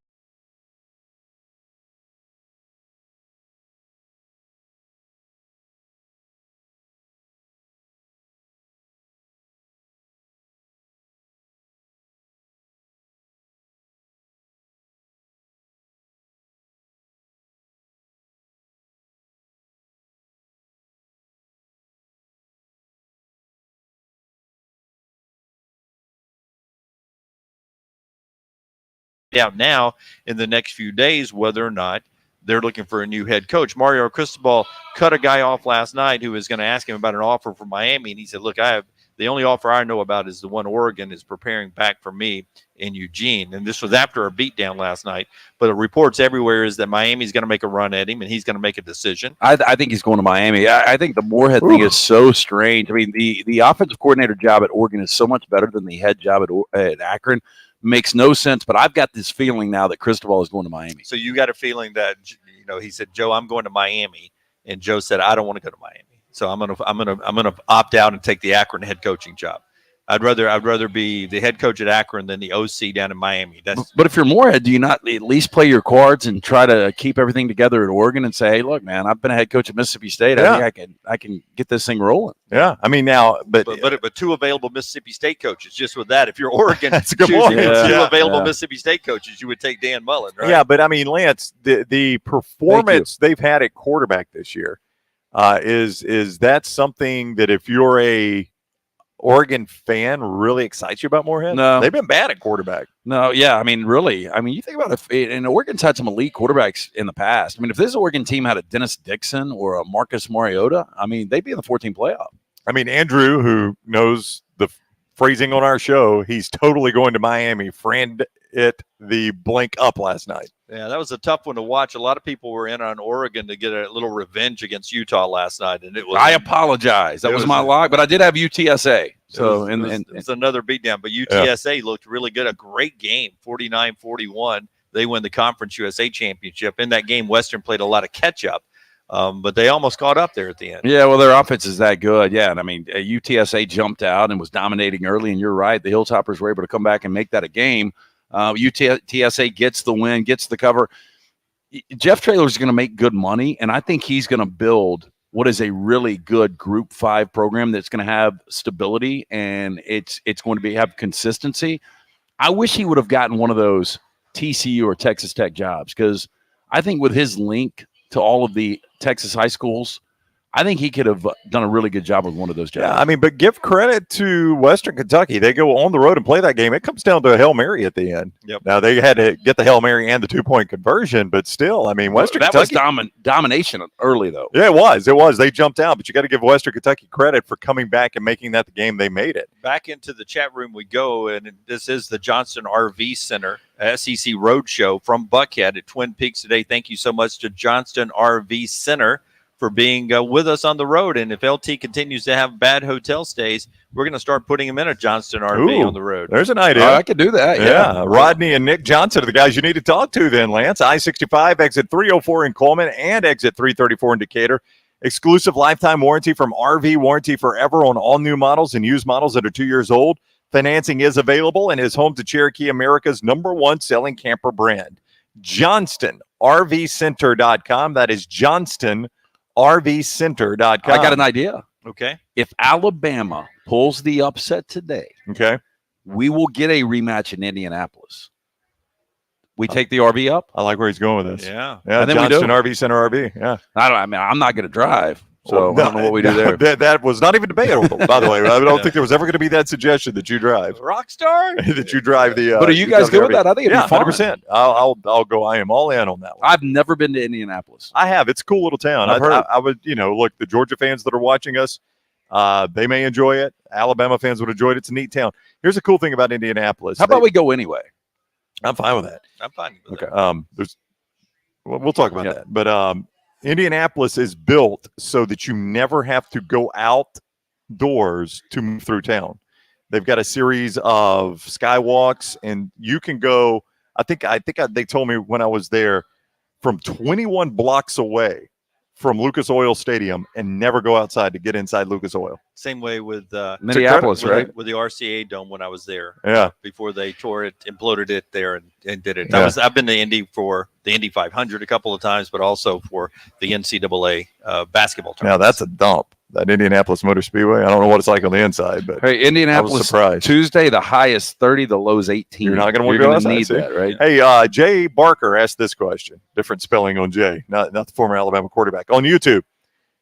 out now in the next few days whether or not they're looking for a new head coach. Mario Cristobal cut a guy off last night who was going to ask him about an offer from Miami, and he said, look, the only offer I know about is the one Oregon is preparing back for me in Eugene. And this was after a beatdown last night. But the reports everywhere is that Miami's going to make a run at him, and he's going to make a decision. I think he's going to Miami. I think the Moorhead thing is so strange. I mean, the offensive coordinator job at Oregon is so much better than the head job at Akron. Makes no sense, but I've got this feeling now that Cristobal is going to Miami. So you got a feeling that, he said, Joe, I'm going to Miami. And Joe said, I don't want to go to Miami. So I'm gonna opt out and take the Akron head coaching job. I'd rather be the head coach at Akron than the OC down in Miami. But if you're Moorhead, do you not at least play your cards and try to keep everything together at Oregon and say, hey, look, man, I've been a head coach at Mississippi State. I think I can get this thing rolling. Yeah, I mean now, but two available Mississippi State coaches. Just with that, if you're Oregon, that's a good choosing point. two available Mississippi State coaches, you would take Dan Mullen, right? Yeah, but I mean, Lance, the performance they've had at quarterback this year. Is that something that if you're a Oregon fan really excites you about Moorhead? No. They've been bad at quarterback. No, yeah, I mean, really. I mean, you think about it, and Oregon's had some elite quarterbacks in the past. I mean, if this Oregon team had a Dennis Dixon or a Marcus Mariota, I mean, they'd be in the 14 playoff. I mean, Andrew, who knows the phrasing on our show, he's totally going to Miami. Friend it the blink up last night. Yeah, that was a tough one to watch. A lot of people were in on Oregon to get a little revenge against Utah last night, and it was. I apologize. That was my lock, but I did have UTSA. So it was another beatdown, but UTSA looked really good. A great game, 49-41. They win the Conference USA Championship. In that game, Western played a lot of catch up, but they almost caught up there at the end. Yeah, well, their offense is that good. Yeah, and I mean, UTSA jumped out and was dominating early, and you're right. The Hilltoppers were able to come back and make that a game. UTSA gets the win, gets the cover. Jeff Traylor is going to make good money, and I think he's going to build what is a really good Group 5 program that's going to have stability, and it's going to have consistency. I wish he would have gotten one of those TCU or Texas Tech jobs, because I think with his link to all of the Texas high schools, I think he could have done a really good job with one of those jobs. Yeah, I mean, but give credit to Western Kentucky. They go on the road and play that game. It comes down to a Hail Mary at the end. Yep. Now, they had to get the Hail Mary and the 2-point conversion, but still, I mean, Western Kentucky. Was domination early, though. Yeah, it was. They jumped out, but you got to give Western Kentucky credit for coming back and making that the game they made it. Back into the chat room we go, and this is the Johnston RV Center, SEC Roadshow from Buckhead at Twin Peaks today. Thank you so much to Johnston RV Center for being with us on the road. And if LT continues to have bad hotel stays, we're going to start putting him in a Johnston RV on the road. There's an idea. I could do that. Yeah. Rodney and Nick Johnson are the guys you need to talk to then, Lance. I-65, exit 304 in Coleman and exit 334 in Decatur. Exclusive lifetime warranty from RV Warranty Forever on all new models and used models that are 2 years old. Financing is available and is home to Cherokee America's #1 selling camper brand. JohnstonRVCenter.com. That is JohnstonRVCenter.com. I got an idea. Okay. If Alabama pulls the upset today, okay, we will get a rematch in Indianapolis. We take the RV up. I like where he's going with this. Yeah. And then Johnston RV Center RV. Yeah. I'm not going to drive. So I don't know what we do there. That was not even debatable, by the way. I don't think there was ever going to be that suggestion that you drive. Rockstar? that you drive the. But are you guys good with that? I think it'd be fun. 100%. I'll go. I am all in on that one. I've never been to Indianapolis. I have. It's a cool little town. I would, look, the Georgia fans that are watching us, they may enjoy it. Alabama fans would enjoy it. It's a neat town. Here's a cool thing about Indianapolis. How about we go anyway? I'm fine with that. I'm fine with that. We'll talk about that. But Indianapolis is built so that you never have to go outdoors to move through town. They've got a series of skywalks, and you can go. I think they told me when I was there, from 21 blocks away from Lucas Oil Stadium, and never go outside to get inside Lucas Oil. Same way with Minneapolis, right? With the RCA Dome when I was there. Yeah. Before they tore it, imploded it there, and did it. Yeah. I've been to Indy for the Indy 500 a couple of times, but also for the NCAA basketball tournament. Now that's a dump. That Indianapolis Motor Speedway. I don't know what it's like on the inside, but hey, Indianapolis, I was surprised. Tuesday, the highest 30, the low's 18. You're not going to want to go outside. Need that, right? Hey, Jay Barker asked this question. Different spelling on Jay, not the former Alabama quarterback. On YouTube,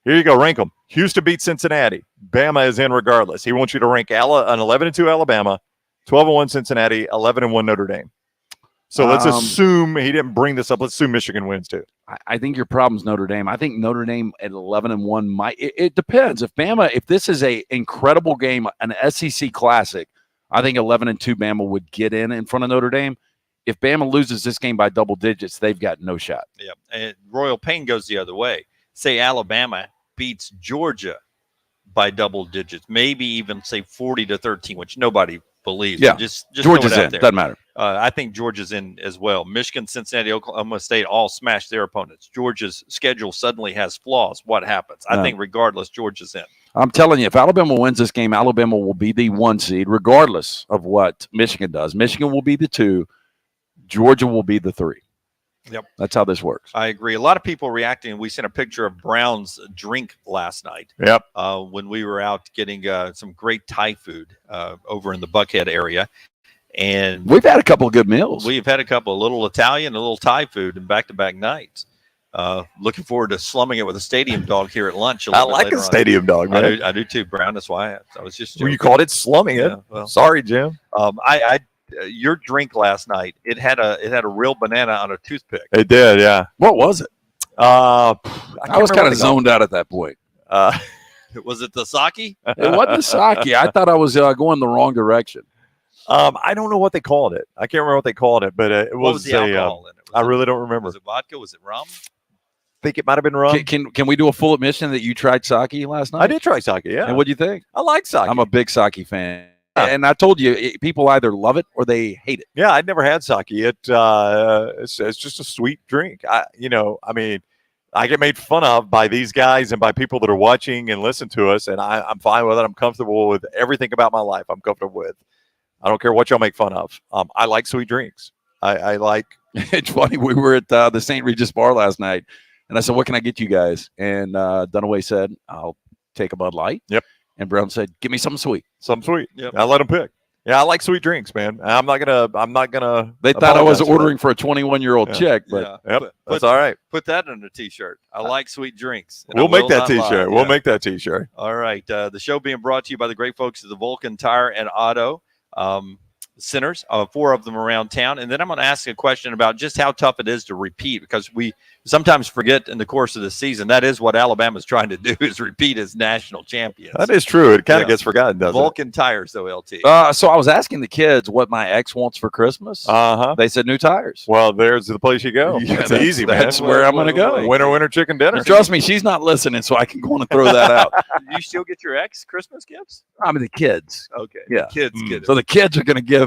here you go. Rank them. Houston beats Cincinnati. Bama is in regardless. He wants you to rank an 11-2 Alabama, 12-1 Cincinnati, 11-1 Notre Dame. So let's assume he didn't bring this up. Let's assume Michigan wins too. I think your problem's Notre Dame. I think Notre Dame at 11-1 might. It depends. If this is a incredible game, an SEC classic, I think 11-2 Bama would get in front of Notre Dame. If Bama loses this game by double digits, they've got no shot. Yep. And Royal Pain goes the other way. Say Alabama beats Georgia by double digits, maybe even say 40-13, which nobody believes. Yeah, just Georgia's in. Doesn't matter. I think Georgia's in as well. Michigan, Cincinnati, Oklahoma State all smash their opponents. Georgia's schedule suddenly has flaws. What happens? I think regardless, Georgia's in. I'm telling you, if Alabama wins this game, Alabama will be the 1 seed, regardless of what Michigan does. Michigan will be the 2. Georgia will be the 3. Yep. That's how this works. I agree. A lot of people reacting. We sent a picture of Brown's drink last night. Yep. When we were out getting some great Thai food over in the Buckhead area. And we've had a couple of good meals. We've had a little Italian, a little Thai food, and back-to-back nights. Looking forward to slumming it with a stadium dog here at lunch. I like a stadium dog, man. I do too, Brown. That's why I was just joking. Well, you called it slumming it. Yeah, well, sorry, Jim. Your drink last night, it had a real banana on a toothpick. It did, yeah. What was it? I was kind of zoned out at that point. Was it the sake? It wasn't the sake. I thought I was going the wrong direction. I don't know what they called it. I can't remember what they called it, but it was the alcohol in it? I really don't remember. Was it vodka? Was it rum? I think it might have been rum. Can we do a full admission that you tried sake last night? I did try sake, yeah. And what'd you think? I like sake. I'm a big sake fan. And I told you, people either love it or they hate it. Yeah, I'd never had sake. It's just a sweet drink. I get made fun of by these guys and by people that are watching and listen to us, and I'm fine with it. I'm comfortable with everything about my life. I'm comfortable with. I don't care what y'all make fun of. I like sweet drinks. I like. It's funny. We were at the St. Regis Bar last night, and I said, "What can I get you guys?" And Dunaway said, "I'll take a Bud Light." Yep. And Brown said, "Give me something sweet." Something sweet. Yep. I let them pick. Yeah, I like sweet drinks, man. I'm not gonna. They thought I was ordering for a 21-year-old chick, but that's all right. Put that on a T-shirt. I like sweet drinks. We'll make that T-shirt. We'll make that T-shirt. All right. The show being brought to you by the great folks at the Vulcan Tire and Auto centers, 4 of them around town. And then I'm going to ask a question about just how tough it is to repeat, because we sometimes forget in the course of the season that is what Alabama's trying to do, is repeat as national champions. That is true. It kind of gets forgotten, doesn't Vulcan tires, though, LT. So I was asking the kids what my ex wants for Christmas. They said new tires. Well, there's the place you go. That's easy, man. That's where I'm going to go. Winter chicken dinner. And trust me, she's not listening, so I can go on and throw that out. Do you still get your ex Christmas gifts? I mean, the kids. Okay. Yeah. The kids get it. So the kids are going to give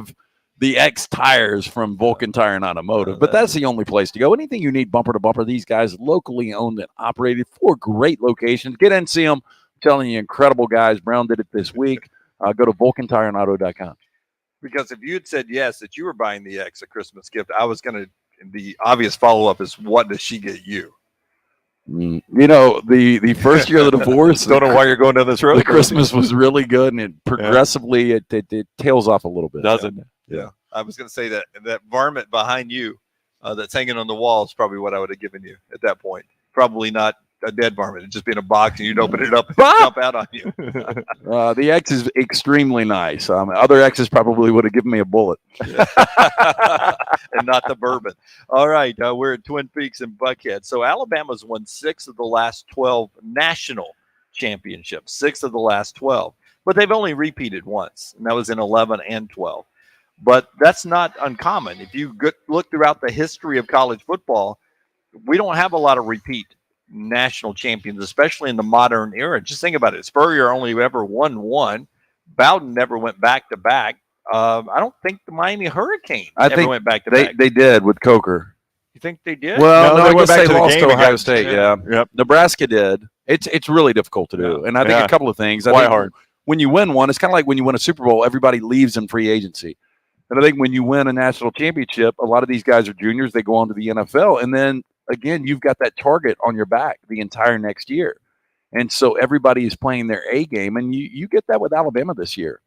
the X tires from Vulcan Tire and Automotive, but that's the only place to go. Anything you need bumper to bumper, these guys locally owned and operated, 4 great locations. Get in and see them. I'm telling you, incredible guys. Brown did it this week. Go to VulcanTireandAuto.com. Because if you had said yes, that you were buying the X a Christmas gift, I was going to, the obvious follow-up is, what does she get you? You know, the first year of the divorce, don't know why you're going down this road. The Christmas was really good, and it progressively it tails off a little bit. Doesn't it? Yeah. I was going to say that varmint behind you that's hanging on the wall is probably what I would have given you at that point. Probably not a dead varmint. It'd just be in a box, and you'd open it up and jump out on you. The X is extremely nice. Other X's probably would have given me a bullet. And not the bourbon. All right. We're at Twin Peaks and Buckhead. So Alabama's won 6 of the last 12 national championships, 6 of the last 12. But they've only repeated once, and that was in 11 and 12. But that's not uncommon. If you look throughout the history of college football, we don't have a lot of repeat national champions, especially in the modern era. Just think about it. Spurrier only ever won 1. Bowden never went back-to-back. I don't think the Miami Hurricanes ever went back-to-back. They did with Coker. You think they did? Well, no, they I went guess back they to the lost game to Ohio against- State, yeah. Yep. Nebraska did. It's really difficult to do. And I think a couple of things. I think hard. When you win one, it's kind of like when you win a Super Bowl, everybody leaves in free agency. And I think when you win a national championship, a lot of these guys are juniors. They go on to the NFL. And then, again, you've got that target on your back the entire next year. And so everybody is playing their A game. And you get that with Alabama this year.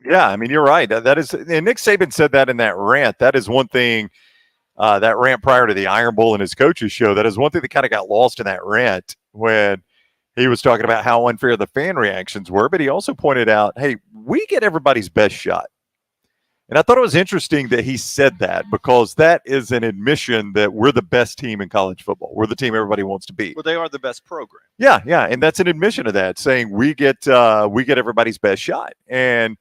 Yeah, I mean, you're right. That is, and Nick Saban said that in that rant. That is one thing, that rant prior to the Iron Bowl and his coaches show. That is one thing that kind of got lost in that rant when he was talking about how unfair the fan reactions were. But he also pointed out, hey, we get everybody's best shot. And I thought it was interesting that he said that, because that is an admission that we're the best team in college football. We're the team everybody wants to beat. Well, they are the best program. Yeah, and that's an admission of that, saying we get everybody's best shot. And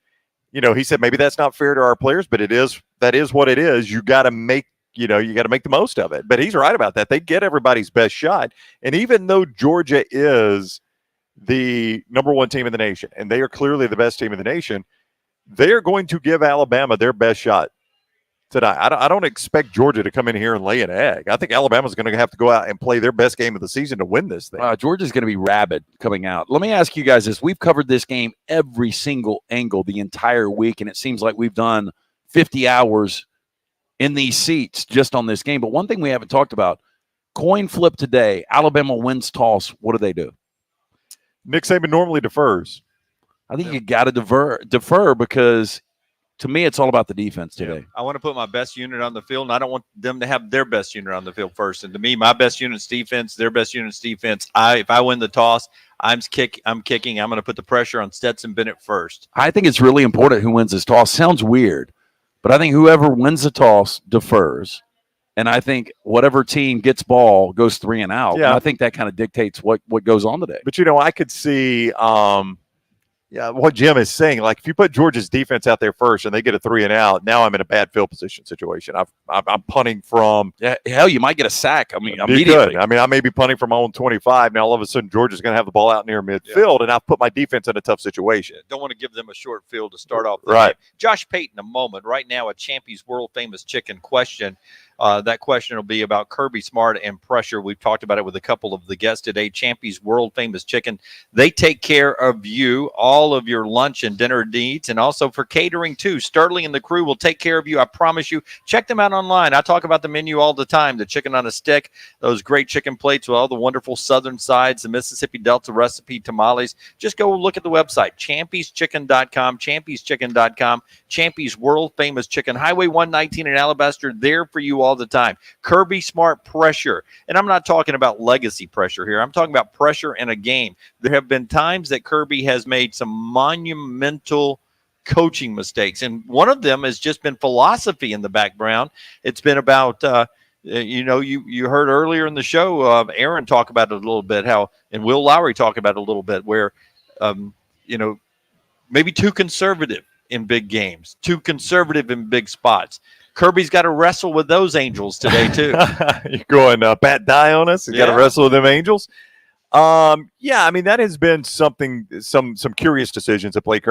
he said maybe that's not fair to our players, but that is what it is. You got to make the most of it. But he's right about that. They get everybody's best shot. And even though Georgia is the number one team in the nation, and they are clearly the best team in the nation, they are going to give Alabama their best shot tonight. I don't expect Georgia to come in here and lay an egg. I think Alabama's going to have to go out and play their best game of the season to win this thing. Georgia's going to be rabid coming out. Let me ask you guys this. We've covered this game every single angle the entire week, and it seems like we've done 50 hours in these seats just on this game. But one thing we haven't talked about, coin flip today, Alabama wins toss. What do? Nick Saban normally defers. I think you got to defer because, to me, it's all about the defense today. Yeah. I want to put my best unit on the field, and I don't want them to have their best unit on the field first. And to me, my best unit's defense, their best unit's defense. If I win the toss, I'm kicking. I'm going to put the pressure on Stetson Bennett first. I think it's really important who wins this toss. Sounds weird, but I think whoever wins the toss defers. And I think whatever team gets ball goes 3 and out. Yeah. And I think that kind of dictates what goes on today. But, I could see what Jim is saying. Like, if you put Georgia's defense out there first and they get a 3 and out, now I'm in a bad field position situation. I'm punting from. Yeah, hell, you might get a sack. I mean, You immediately. could. I mean, I may be punting from my own 25. Now, all of a sudden, Georgia's going to have the ball out near midfield, and I've put my defense in a tough situation. Don't want to give them a short field to start off the Right. game. Josh Payton, a moment. Right now, a Champy's world-famous chicken question. That question will be about Kirby Smart and pressure. We've talked about it with a couple of the guests today. Champy's world-famous chicken. They take care of you, all of your lunch and dinner needs, and also for catering, too. Sterling and the crew will take care of you. I promise you. Check them out online. I talk about the menu all the time. The chicken on a stick, those great chicken plates with all the wonderful southern sides, the Mississippi Delta recipe tamales. Just go look at the website, champy'schicken.com, champy'schicken.com, Champy's world-famous chicken. Highway 119 in Alabaster, there for you all the time. Kirby Smart pressure. And I'm not talking about legacy pressure here. I'm talking about pressure in a game. There have been times that Kirby has made some monumental coaching mistakes. And one of them has just been philosophy in the background. It's been about, you heard earlier in the show, Aaron talk about it a little bit, and Will Lowry talk about it a little bit, where, maybe too conservative in big games, too conservative in big spots. Kirby's got to wrestle with those angels today, too. You're going bat die on us? You got to wrestle with them angels? I mean, that has been something, some curious decisions that plagued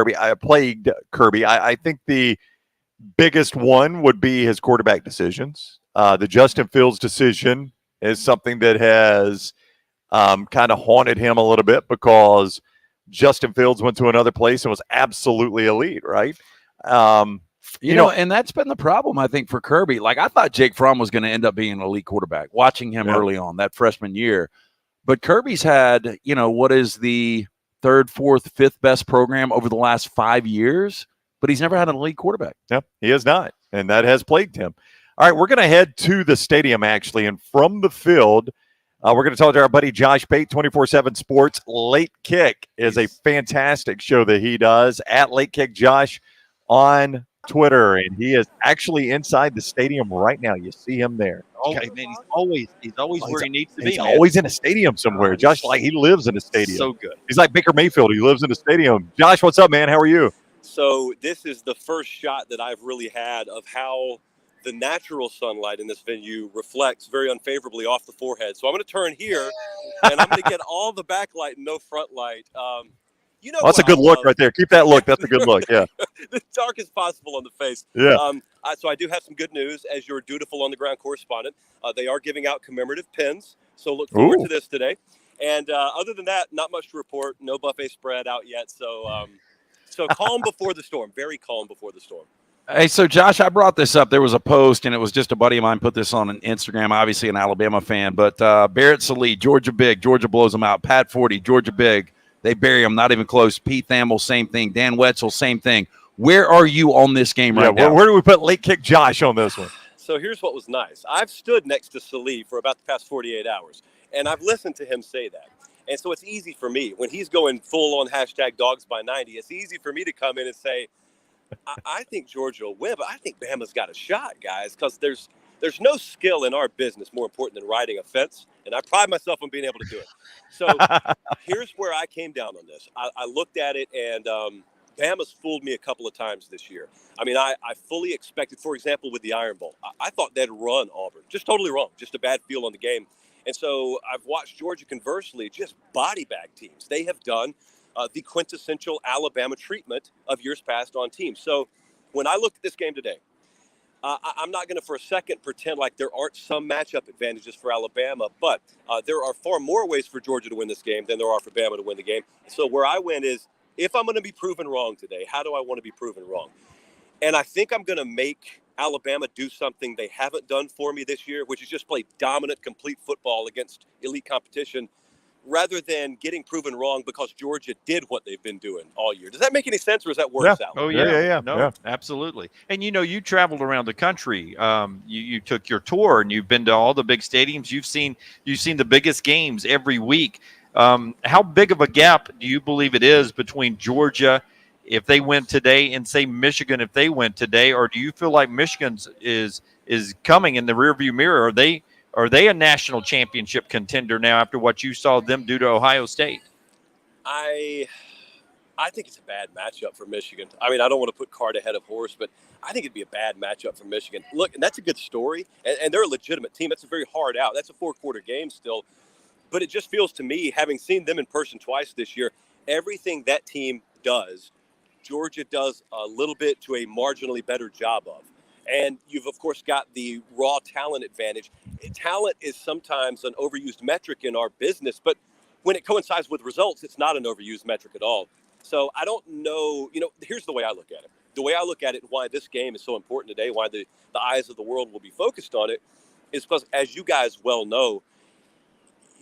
Kirby. I think the biggest one would be his quarterback decisions. The Justin Fields decision is something that has kind of haunted him a little bit, because Justin Fields went to another place and was absolutely elite, right? And that's been the problem, I think, for Kirby. Like, I thought Jake Fromm was going to end up being an elite quarterback, watching him early on that freshman year. But Kirby's had, what is the third, fourth, fifth best program over the last 5 years, but he's never had an elite quarterback. Yep, he has not, and that has plagued him. All right, we're going to head to the stadium, actually, and from the field, we're going to talk to our buddy Josh Pate, 24/7 Sports. Late Kick is a fantastic show that he does, at Late Kick Josh on Twitter, and he is actually inside the stadium right now. You see him there. Okay, man, he's always where he needs to be. He's always in a stadium somewhere. Josh, like, he lives in a stadium. So good. He's like Baker Mayfield. He lives in a stadium. Josh, what's up, man? How are you? So this is the first shot that I've really had of how the natural sunlight in this venue reflects very unfavorably off the forehead. So I'm going to turn here, and I'm going to get all the backlight and no front light. That's a good look right there. Keep that look. That's a good look. Yeah. The darkest possible on the face. Yeah. So I do have some good news as your dutiful on-the-ground correspondent. They are giving out commemorative pins, so look forward to this today. And other than that, not much to report. No buffet spread out yet. So calm before the storm. Very calm before the storm. Hey, so Josh, I brought this up. There was a post, and it was just a buddy of mine put this on an Instagram, obviously an Alabama fan. But Barrett Sallee, Georgia big. Georgia blows them out. Pat Forty, Georgia big. They bury him, not even close. Pete Thamel, same thing. Dan Wetzel, same thing. Where are you on this game right now? Where do we put Late Kick Josh on this one? So here's what was nice. I've stood next to Sallee for about the past 48 hours, and I've listened to him say that. And so it's easy for me. When he's going full on hashtag dogs by 90, it's easy for me to come in and say, I think Georgia will win, but I think Bama's got a shot, guys, because there's no skill in our business more important than riding a fence, and I pride myself on being able to do it. So here's where I came down on this. I looked at it, and Bama's fooled me a couple of times this year. I mean, I fully expected, for example, with the Iron Bowl, I thought they'd run Auburn. Just totally wrong. Just a bad feel on the game. And so I've watched Georgia, conversely, just body bag teams. They have done the quintessential Alabama treatment of years past on teams. So when I look at this game today, I'm not going to for a second pretend like there aren't some matchup advantages for Alabama, but there are far more ways for Georgia to win this game than there are for Bama to win the game. So where I win is, if I'm going to be proven wrong today, how do I want to be proven wrong? And I think I'm going to make Alabama do something they haven't done for me this year, which is just play dominant, complete football against elite competition, rather than getting proven wrong because Georgia did what they've been doing all year. Does that make any sense, or is that worse out? Oh, Yeah. No, absolutely. And, you traveled around the country. You took your tour, and you've been to all the big stadiums. You've seen the biggest games every week. How big of a gap do you believe it is between Georgia if they win today and, say, Michigan if they win today? Or do you feel like Michigan's is coming in the rearview mirror? Are they a national championship contender now after what you saw them do to Ohio State? I think it's a bad matchup for Michigan. I mean, I don't want to put cart ahead of horse, but I think it'd be a bad matchup for Michigan. Look, and that's a good story, and they're a legitimate team. That's a very hard out. That's a 4-quarter game still. But it just feels to me, having seen them in person twice this year, everything that team does, Georgia does a little bit to a marginally better job of. And you've, of course, got the raw talent advantage. Talent is sometimes an overused metric in our business, but when it coincides with results, it's not an overused metric at all. So I don't know, here's the way I look at it. The way I look at it and why this game is so important today, why the eyes of the world will be focused on it, is because, as you guys well know,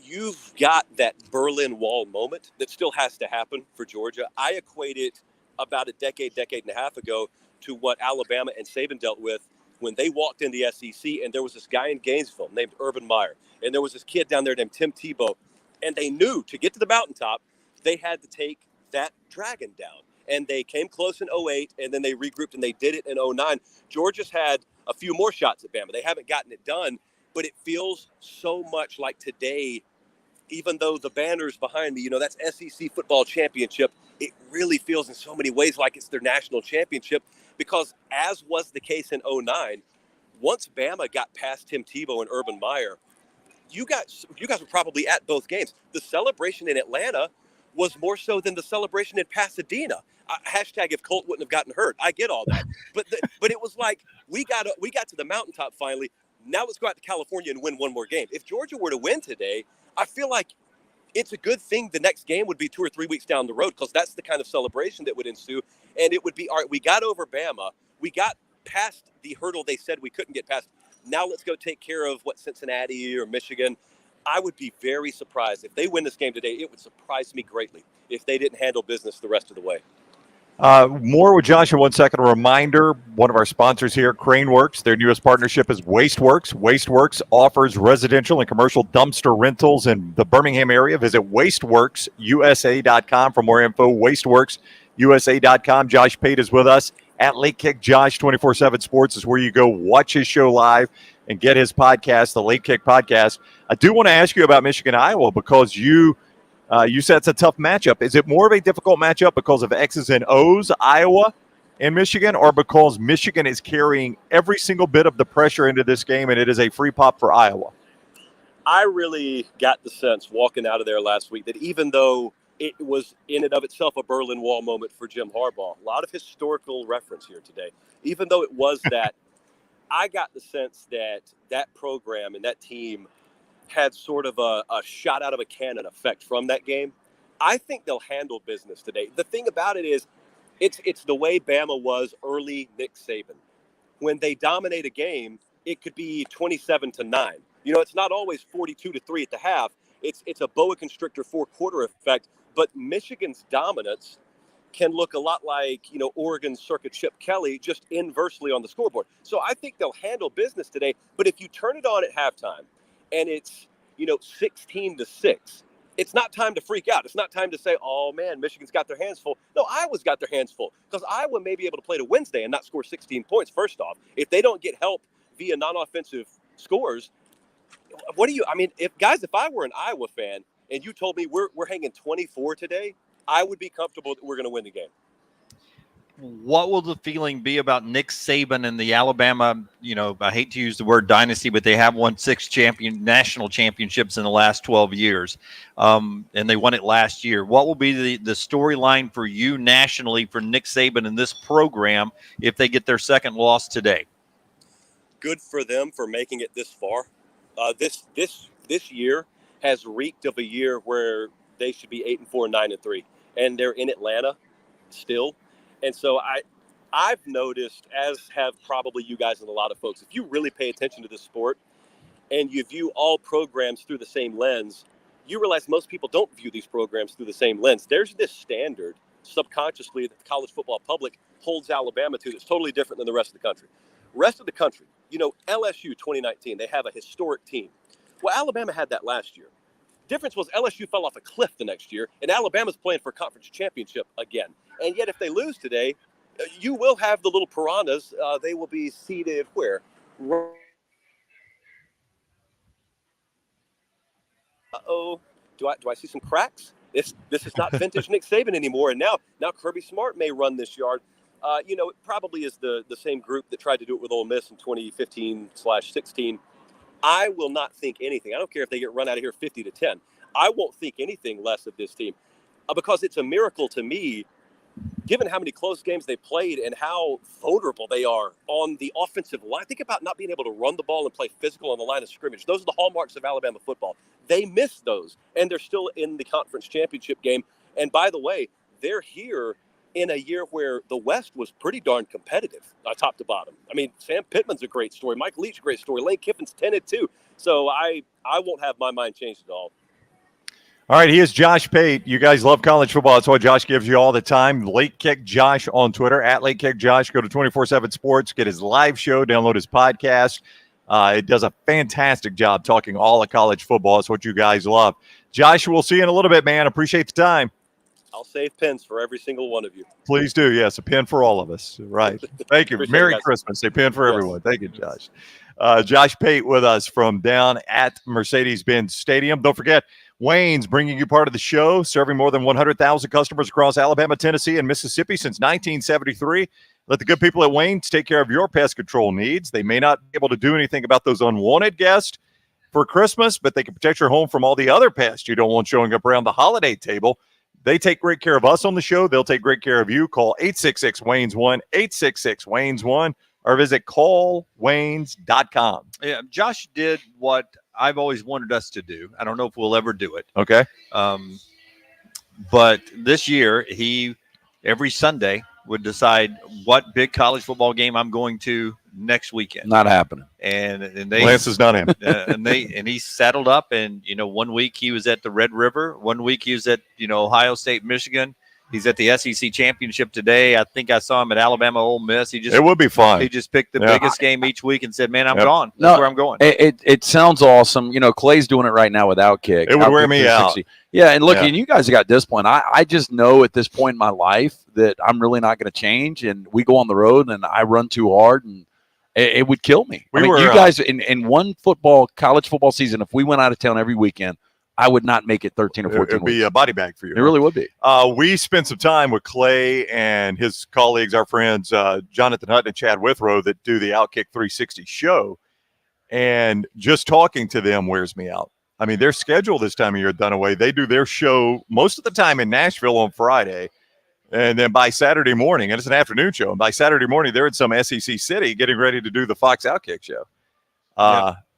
you've got that Berlin Wall moment that still has to happen for Georgia. I equate it about a decade and a half ago to what Alabama and Saban dealt with when they walked in the SEC, and there was this guy in Gainesville named Urban Meyer, and there was this kid down there named Tim Tebow, and they knew to get to the mountaintop, they had to take that dragon down. And they came close in 2008, and then they regrouped, and they did it in 2009. Georgia's had a few more shots at Bama. They haven't gotten it done, but it feels so much like today, even though the banner's behind me, that's SEC football championship, it really feels in so many ways like it's their national championship, because as was the case in 2009, once Bama got past Tim Tebow and Urban Meyer, you guys were probably at both games. The celebration in Atlanta was more so than the celebration in Pasadena. Hashtag if Colt wouldn't have gotten hurt. I get all that. But it was like we got to the mountaintop finally. Now let's go out to California and win one more game. If Georgia were to win today, I feel like it's a good thing the next game would be 2 or 3 weeks down the road, because that's the kind of celebration that would ensue. And it would be, all right, we got over Bama. We got past the hurdle they said we couldn't get past. Now let's go take care of Cincinnati or Michigan. I would be very surprised if they win this game today. It would surprise me greatly if they didn't handle business the rest of the way. More with Josh in 1 second. A reminder, one of our sponsors here, Craneworks, their newest partnership is WasteWorks. WasteWorks offers residential and commercial dumpster rentals in the Birmingham area. Visit wasteworksusa.com for more info. wasteworksusa.com. Josh Pate is with us at Late Kick Josh. 24/7 Sports is where you go watch his show live and get his podcast, the Late Kick Podcast. I do want to ask you about Michigan, Iowa, because you said it's a tough matchup. Is it more of a difficult matchup because of X's and O's, Iowa and Michigan, or because Michigan is carrying every single bit of the pressure into this game and it is a free pop for Iowa? I really got the sense walking out of there last week that even though it was in and of itself a Berlin Wall moment for Jim Harbaugh, a lot of historical reference here today, even though it was that, I got the sense that that program and that team had sort of a shot out of a cannon effect from that game. I think they'll handle business today. The thing about it is, it's the way Bama was early Nick Saban. When they dominate a game, it could be 27-9. It's not always 42-3 at the half. It's a boa constrictor 4-quarter effect. But Michigan's dominance can look a lot like, Oregon's Circuit Chip Kelly, just inversely on the scoreboard. So I think they'll handle business today. But if you turn it on at halftime, and it's 16-6, it's not time to freak out. It's not time to say, oh, man, Michigan's got their hands full. No, Iowa's got their hands full because Iowa may be able to play to Wednesday and not score 16 points, first off. If they don't get help via non-offensive scores, if I were an Iowa fan and you told me we're hanging 24 today, I would be comfortable that we're going to win the game. What will the feeling be about Nick Saban and the Alabama, I hate to use the word dynasty, but they have won 6 national championships in the last 12 years, and they won it last year. What will be the storyline for you nationally for Nick Saban and this program if they get their second loss today? Good for them for making it this far. This year has reeked of a year where they should be 8-4, 9-3, and they're in Atlanta still. And so I've noticed, as have probably you guys and a lot of folks, if you really pay attention to this sport and you view all programs through the same lens, you realize most people don't view these programs through the same lens. There's this standard subconsciously that the college football public holds Alabama to that's totally different than the rest of the country. Rest of the country, LSU 2019, they have a historic team. Well, Alabama had that last year. Difference was LSU fell off a cliff the next year, and Alabama's playing for a conference championship again. And yet, if they lose today, you will have the little piranhas. They will be seated where? Uh-oh. Do I see some cracks? This is not vintage Nick Saban anymore. And now Kirby Smart may run this yard. It probably is the same group that tried to do it with Ole Miss in 2015/16. I will not think anything. I don't care if they get run out of here 50-10. I won't think anything less of this team because it's a miracle to me, given how many close games they played and how vulnerable they are on the offensive line. Think about not being able to run the ball and play physical on the line of scrimmage. Those are the hallmarks of Alabama football. They missed those, and they're still in the conference championship game. And by the way, they're here in a year where the West was pretty darn competitive, top to bottom. I mean, Sam Pittman's a great story. Mike Leach, a great story. Lane Kiffin's 10-2. So I won't have my mind changed at all. All right, he is Josh Pate. You guys love college football. That's why Josh gives you all the time. Late Kick Josh on Twitter, at Late Kick Josh. Go to 24/7 Sports, get his live show, download his podcast. It does a fantastic job talking all of college football. That's what you guys love. Josh, we'll see you in a little bit, man. Appreciate the time. I'll save pins for every single one of you. Please do. Yes, a pin for all of us. Right. Thank you. Merry Christmas. A pin for everyone. Thank you, Josh. Josh Pate with us from down at Mercedes-Benz Stadium. Don't forget, Wayne's bringing you part of the show, serving more than 100,000 customers across Alabama, Tennessee, and Mississippi since 1973. Let the good people at Wayne's take care of your pest control needs. They may not be able to do anything about those unwanted guests for Christmas, but they can protect your home from all the other pests you don't want showing up around the holiday table. They take great care of us on the show. They'll take great care of you. Call 866-WAYNES-1, 866-WAYNES-1, or visit callwaynes.com. Yeah, Josh did what I've always wanted us to do. I don't know if we'll ever do it. Okay. But this year, he every Sunday would decide what big college football game I'm going to next weekend. Not happening. And they Lance is not him. and he saddled up, and 1 week he was at the Red River, 1 week he was at Ohio State, Michigan. He's at the SEC championship today. I think I saw him at Alabama, Ole Miss. It would be fun. He just picked the biggest game each week and said, "Man, I'm gone. That's where I'm going." It sounds awesome. Clay's doing it right now without kick. It would wear me out. Yeah, and look, and you guys got discipline. I just know at this point in my life that I'm really not going to change. And we go on the road, and I run too hard, and it would kill me. You guys in one college football season, if we went out of town every weekend, I would not make it 13 or 14 It would be a body bag for you. It really would be. We spent some time with Clay and his colleagues, our friends, Jonathan Hutton and Chad Withrow, that do the Outkick 360 show. And just talking to them wears me out. I mean, their schedule this time of year, Dunaway, they do their show most of the time in Nashville on Friday. And then by Saturday morning, and it's an afternoon show, and by Saturday morning, they're in some SEC city getting ready to do the Fox Outkick show.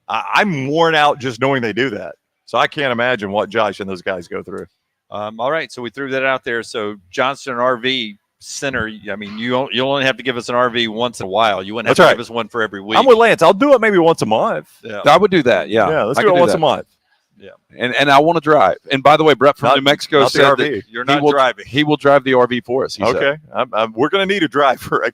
I'm worn out just knowing they do that. So I can't imagine what Josh and those guys go through. All right, so we threw that out there. So Johnston RV Center, I mean, you'll only have to give us an RV once in a while. You wouldn't have to give us one for every week. I'm with Lance. I'll do it maybe once a month. Yeah. I would do that, Yeah, let's do it once a month. Yeah, and I want to drive. And by the way, Brett from New Mexico said that you're not driving. He will drive the RV for us. Okay, we're going to need a driver. I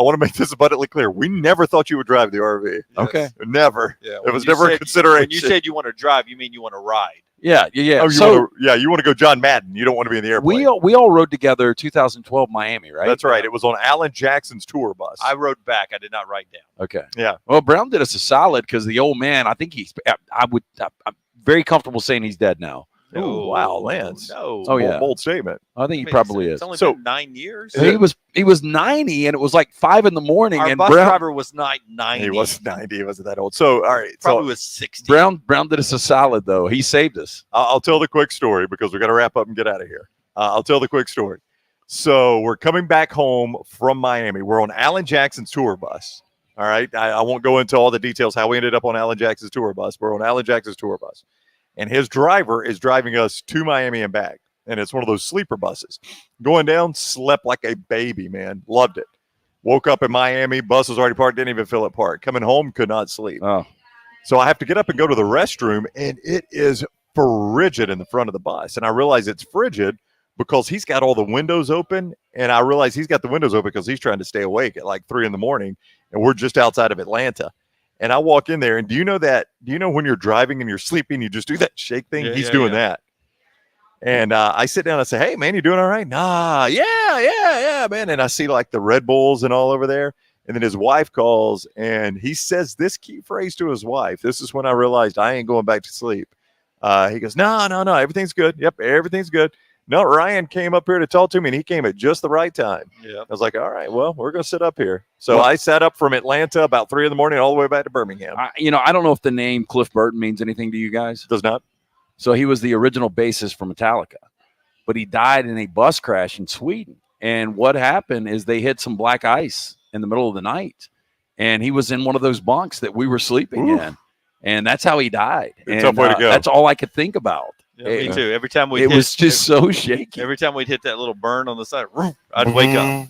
want to make this abundantly clear. We never thought you would drive the RV. Okay, never. Yeah, it was never a consideration. When you said you want to drive, you mean you want to ride. Yeah. Oh, you want to go John Madden. You don't want to be in the airplane. We all rode together 2012 Miami, right? That's right. It was on Alan Jackson's tour bus. I rode back. I did not write down. Okay. Yeah. Well, Brown did us a solid because the old man, I think I'm very comfortable saying he's dead now. Oh, wow, Lance. No. Oh, yeah. Bold statement. I think he probably is. It's only So- been 9 years. He was 90, and it was like 5 in the morning. Our and bus Brown, driver was not 90. He was 90. He wasn't that old. So, all right. Probably So was 60. Brown did us a solid though. He saved us. I'll tell the quick story because we got to wrap up and get out of here. I'll tell the quick story. So we're coming back home from Miami. We're on Alan Jackson's tour bus. All right. I won't go into all the details how we ended up on Alan Jackson's tour bus. We're on Alan Jackson's tour bus. And his driver is driving us to Miami and back. And it's one of those sleeper buses. Going down, slept like a baby, man. Loved it. Woke up in Miami. Bus was already parked. Didn't even fill it parked. Coming home, could not sleep. Oh, So I have to get up and go to the restroom. And it is frigid in the front of the bus. And I realize it's frigid because he's got all the windows open. And I realize he's got the windows open because he's trying to stay awake at like 3 a.m. And we're just outside of Atlanta. And I walk in there, and do you know when you're driving and you're sleeping, you just do that shake thing? He's doing that. And I sit down and I say, hey, man, you doing all right? Nah, yeah, man. And I see like the Red Bulls and all over there. And then his wife calls, and he says this key phrase to his wife. This is when I realized I ain't going back to sleep. He goes, no, everything's good. Yep, everything's good. No, Ryan came up here to talk to me, and he came at just the right time. Yeah. I was like, all right, well, we're going to sit up here. So I sat up from Atlanta about 3 a.m. all the way back to Birmingham. I don't know if the name Cliff Burton means anything to you guys. Does not. So he was the original bassist for Metallica, but he died in a bus crash in Sweden. And what happened is they hit some black ice in the middle of the night, and he was in one of those bunks that we were sleeping in, and that's how he died. And Tough way to go. That's all I could think about. Yeah, me too. Every time we It was just so shaky. every time we'd hit that little burn on the side, I'd wake up.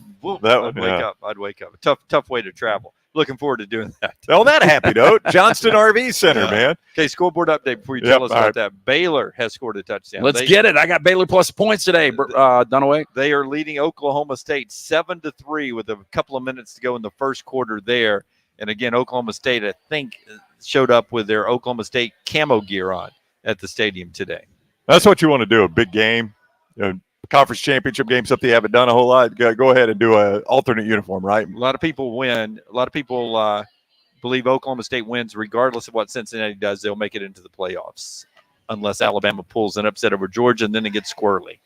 I'd wake up. Tough way to travel. Looking forward to doing that. On that happy note, Johnston RV Center, man. Okay, scoreboard update before you tell us all about right. that. Baylor has scored a touchdown. Let's get it. I got Baylor plus points today, Dunaway. They are leading Oklahoma State 7-3 with a couple of minutes to go in the first quarter there. And again, Oklahoma State, I think, showed up with their Oklahoma State camo gear on at the stadium today. That's what you want to do, a big game. Conference championship game, something you haven't done a whole lot. Go ahead and do an alternate uniform, right? A lot of people win. A lot of people believe Oklahoma State wins regardless of what Cincinnati does. They'll make it into the playoffs unless Alabama pulls an upset over Georgia, and then it gets squirrely.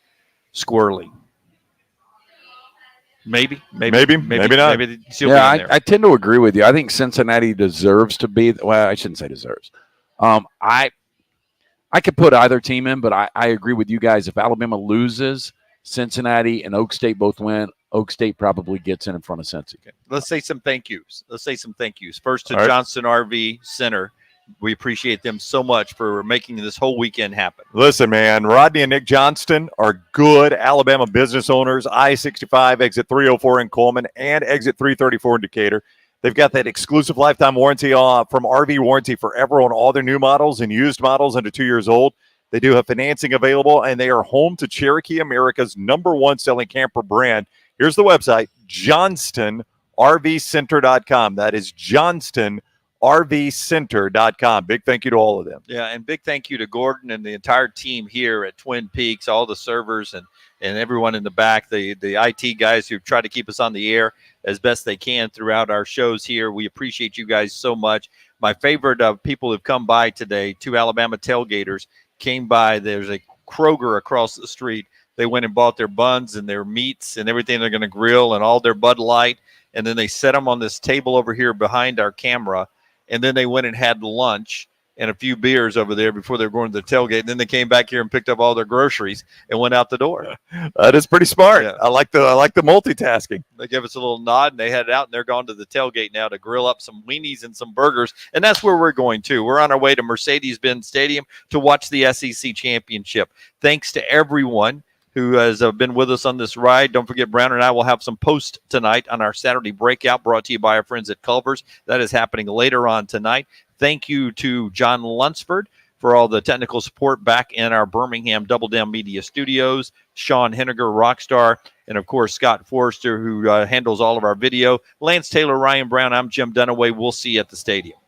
Maybe not. Maybe she'll be in there. I tend to agree with you. I think Cincinnati deserves to be. Well, I shouldn't say deserves. I could put either team in, but I agree with you guys. If Alabama loses, Cincinnati and Oak State both win. Oak State probably gets in front of Cincy. Okay. Let's say some thank yous. First to All right. Johnston RV Center. We appreciate them so much for making this whole weekend happen. Listen, man, Rodney and Nick Johnston are good Alabama business owners. I-65, exit 304 in Coleman, and exit 334 in Decatur. They've got that exclusive lifetime warranty from RV Warranty Forever on all their new models and used models under 2 years old. They do have financing available, and they are home to Cherokee America's #1 selling camper brand. Here's the website, JohnstonRVCenter.com. That is JohnstonRVCenter.com. Big thank you to all of them. Yeah, and big thank you to Gordon and the entire team here at Twin Peaks, all the servers and everyone in the back, the IT guys who try to keep us on the air as best they can throughout our shows here. We appreciate you guys so much. My favorite people who've come by today, 2 Alabama tailgaters, came by. There's a Kroger across the street. They went and bought their buns and their meats and everything they're going to grill and all their Bud Light, and then they set them on this table over here behind our camera, and then they went and had lunch and a few beers over there before they were going to the tailgate. And then they came back here and picked up all their groceries and went out the door. That is pretty smart. Yeah. I like the multitasking. They gave us a little nod, and they headed out, and they're gone to the tailgate now to grill up some weenies and some burgers. And that's where we're going to. We're on our way to Mercedes-Benz Stadium to watch the SEC Championship. Thanks to everyone who has been with us on this ride. Don't forget, Brown and I will have some post tonight on our Saturday breakout brought to you by our friends at Culver's. That is happening later on tonight. Thank you to John Lunsford for all the technical support back in our Birmingham Double Down Media Studios, Sean Henniger, Rockstar, and, of course, Scott Forrester, who handles all of our video. Lance Taylor, Ryan Brown, I'm Jim Dunaway. We'll see you at the stadium.